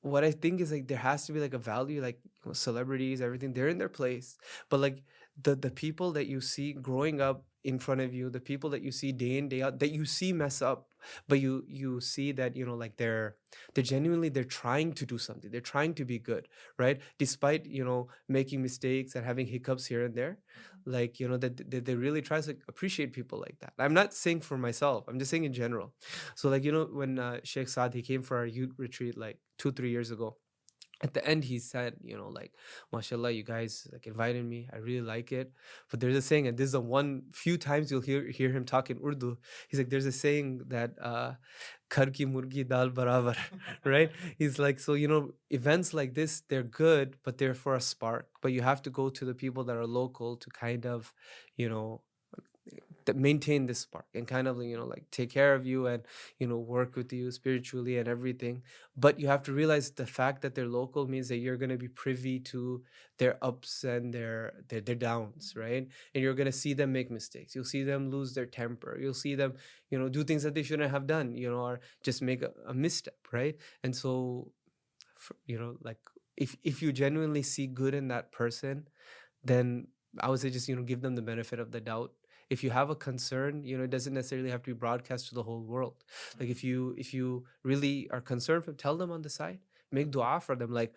what I think is like there has to be like a value, like, celebrities, everything, they're in their place, but like the people that you see growing up in front of you, the people that you see day in day out, that you see mess up, but you see that, like, they're genuinely, they're trying to do something, they're trying to be good, right? Despite making mistakes and having hiccups here and there, like, that they really try to, like, appreciate people like that. I'm not saying for myself, I'm just saying in general. So like, when Sheikh Saad, he came for our youth retreat like 2-3 years ago, at the end he said, like, mashallah, you guys like invited me, I really like it. But there's a saying, and this is the one few times you'll hear him talk in Urdu. He's like, there's a saying that kar ki murgi dal barabar, right? He's like, so events like this, they're good, but they're for a spark. But you have to go to the people that are local to kind of, you know that maintain this spark and kind of, like, take care of you and work with you spiritually and everything. But you have to realize the fact that they're local means that you're going to be privy to their ups and their downs, right? And you're going to see them make mistakes, you'll see them lose their temper, you'll see them do things that they shouldn't have done, or just make a misstep, right? And so, like, if you genuinely see good in that person, then I would say just give them the benefit of the doubt. If you have a concern, it doesn't necessarily have to be broadcast to the whole world. Like, if you really are concerned for, tell them on the side, make dua for them. Like,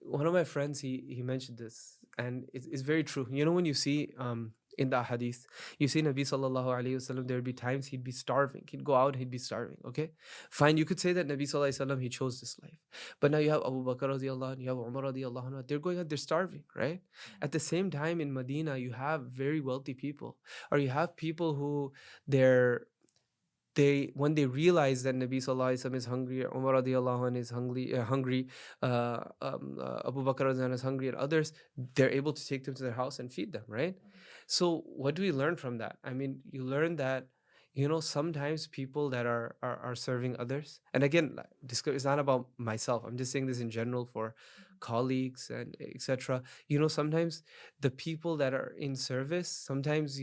one of my friends, he mentioned this, and it's very true. When you see in the hadith, you see Nabi sallallahu alaihi wasallam, there would be times he'd be starving, he'd go out, he'd be starving. Okay, fine, you could say that Nabi sallallahu alaihi wasallam, he chose this life. But now you have Abu Bakr radiallahu anhu, you have Umar radiallahu anhu, they're going out, they're starving, right? At the same time, in Medina, you have very wealthy people, or you have people who they're when they realize that Nabi Sallallahu Alaihi Wasallam is hungry, Umar radiallahu anh is hungry, Abu Bakr radiallahu anh is hungry, and others, they're able to take them to their house and feed them, right? So what do we learn from that? I mean, you learn that sometimes people that are serving others, and again, like, it's not about myself, I'm just saying this in general for colleagues and etc. Sometimes the people that are in service, sometimes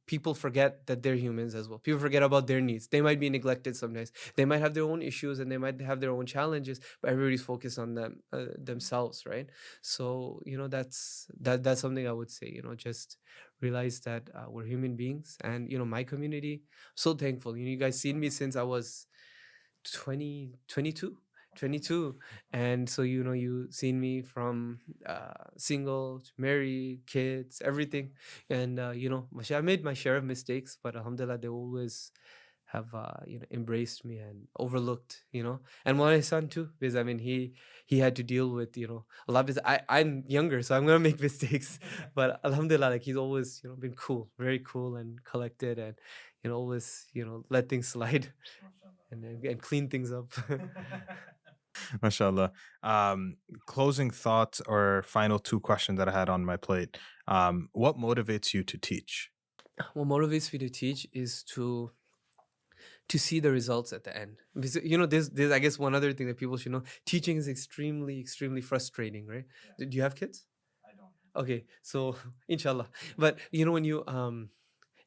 people forget that they're humans as well. People forget about their needs. They might be neglected sometimes, they might have their own issues, and they might have their own challenges, but everybody's focused on themselves, right? So that's something I would say. Just realize that we're human beings, and my community, so thankful. You guys seen me since I was 22, and so you seen me from single to married, kids, everything. And I made my share of mistakes, but alhamdulillah, they always have embraced me and overlooked, and my son too, because I mean, he had to deal with a lot of I'm younger, so I'm gonna make mistakes. But alhamdulillah, like, he's always been cool, very cool and collected, and always let things slide and clean things up. MashaAllah. Closing thoughts or final two questions that I had on my plate. What motivates you to teach? What motivates me to teach is to see the results at the end. Because, there's I guess one other thing that people should know. Teaching is extremely frustrating, right? Do you have kids? I don't. Okay, so inshallah. But when you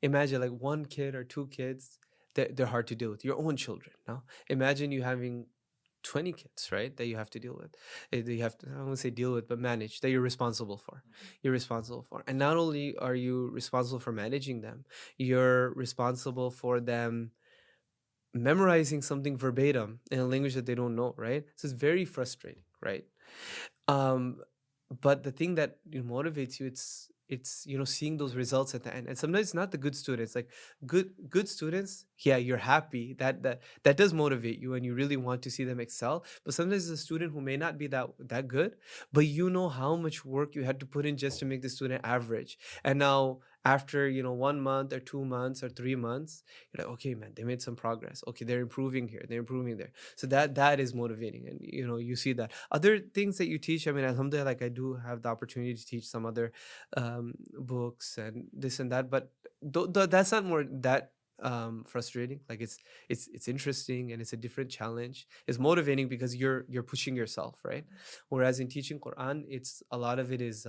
imagine like one kid or two kids, they're hard to deal with. Your own children. Now imagine you having 20 kids, right? That you have to deal with. That you have to, I don't want to say deal with, but manage, that you're responsible for. You're responsible for. And not only are you responsible for managing them, you're responsible for them memorizing something verbatim in a language that they don't know, right? So it's very frustrating, right? Um, but the thing that motivates you, it's seeing those results at the end. And sometimes it's not the good students. Like good students, yeah, you're happy that does motivate you, and you really want to see them excel. But sometimes it's a student who may not be that good, but you know how much work you had to put in just to make the student average. And now after 1 month or 2 months or 3 months, you're like, okay, man, they made some progress. Okay, they're improving here, they're improving there. So that is motivating, and you see that. Other things that you teach, I mean, alhamdulillah, like I do have the opportunity to teach some other books and this and that, but that's not more that frustrating. Like it's interesting, and it's a different challenge. It's motivating because you're pushing yourself, right? Whereas in teaching Quran, it's a lot of it is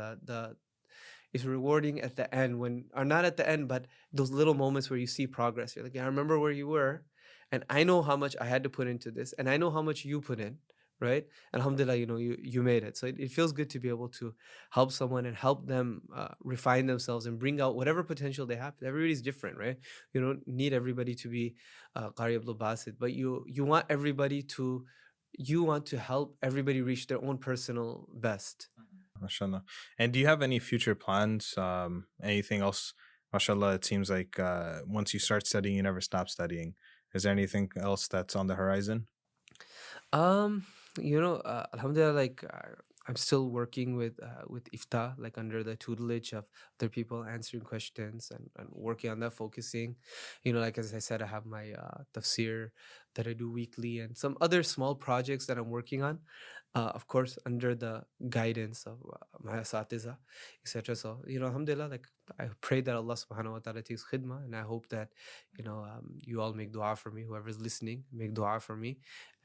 it's rewarding at the end, when or not at the end, but those little moments where you see progress. You're like, yeah, I remember where you were, and I know how much I had to put into this, and I know how much you put in, right? And alhamdulillah, you made it. So it feels good to be able to help someone and help them refine themselves and bring out whatever potential they have. Everybody's different, right? You don't need everybody to be Qari Abdul Basit, but you want to help everybody reach their own personal best. MashaAllah. And do you have any future plans? Anything else? MashaAllah, it seems like once you start studying, you never stop studying. Is there anything else that's on the horizon? Um, Alhamdulillah, like I'm still working with IFTA, like under the tutelage of other people, answering questions and working on that, focusing. Like as I said, I have my tafsir that I do weekly, and some other small projects that I'm working on. Of course, under the guidance of my asatiza, etc. So, alhamdulillah, like I pray that Allah subhanahu wa ta'ala takes khidmah, and I hope that, you all make dua for me, whoever's listening, make dua for me.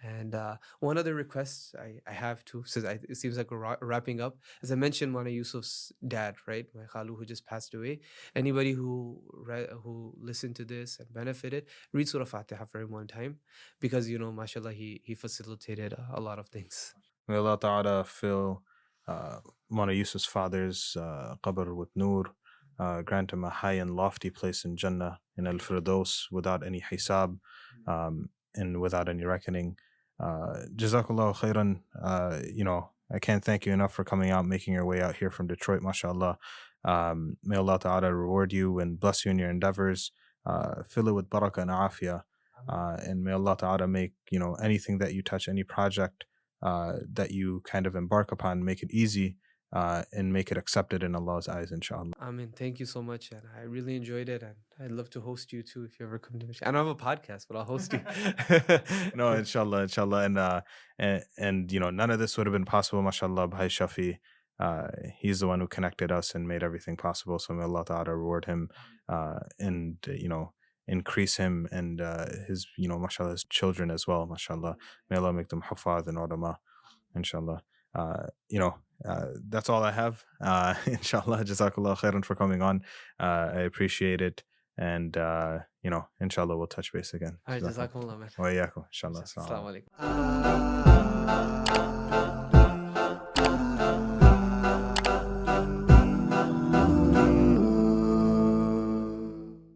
And one other request I have too, since it seems like we're wrapping up. As I mentioned, Mana Yusuf's dad, right? My Khalu, who just passed away. Anybody who listened to this and benefited, read Surah Fatiha for him one time, because, mashallah, he facilitated a lot of things. May Allah Ta'ala fill Mona Yusuf's father's qabr with nur, grant him a high and lofty place in Jannah, in Al Firdaus, without any hisab and without any reckoning. Jazakallah khairan. I can't thank you enough for coming out, making your way out here from Detroit, mashallah. May Allah Ta'ala reward you and bless you in your endeavors, fill it with barakah and afiyah, and may Allah Ta'ala make, anything that you touch, any project that you kind of embark upon, make it easy and make it accepted in Allah's eyes, inshallah. Amin. Thank you so much, and I really enjoyed it, and I'd love to host you too if you ever come to Michigan. I don't have a podcast, but I'll host you. No, inshallah, and none of this would have been possible, mashallah, by Shafi. He's the one who connected us and made everything possible. So may Allah Ta'ala reward him and increase him and his mashallah, his children as well, mashallah. May Allah make them hufad and ulama, inshallah. That's all I have. Inshallah, jazakallah khairan for coming on. I appreciate it. And, inshallah, we'll touch base again. Jazakumullah, man. Wa iyaakum, inshallah. Assalamu alaikum.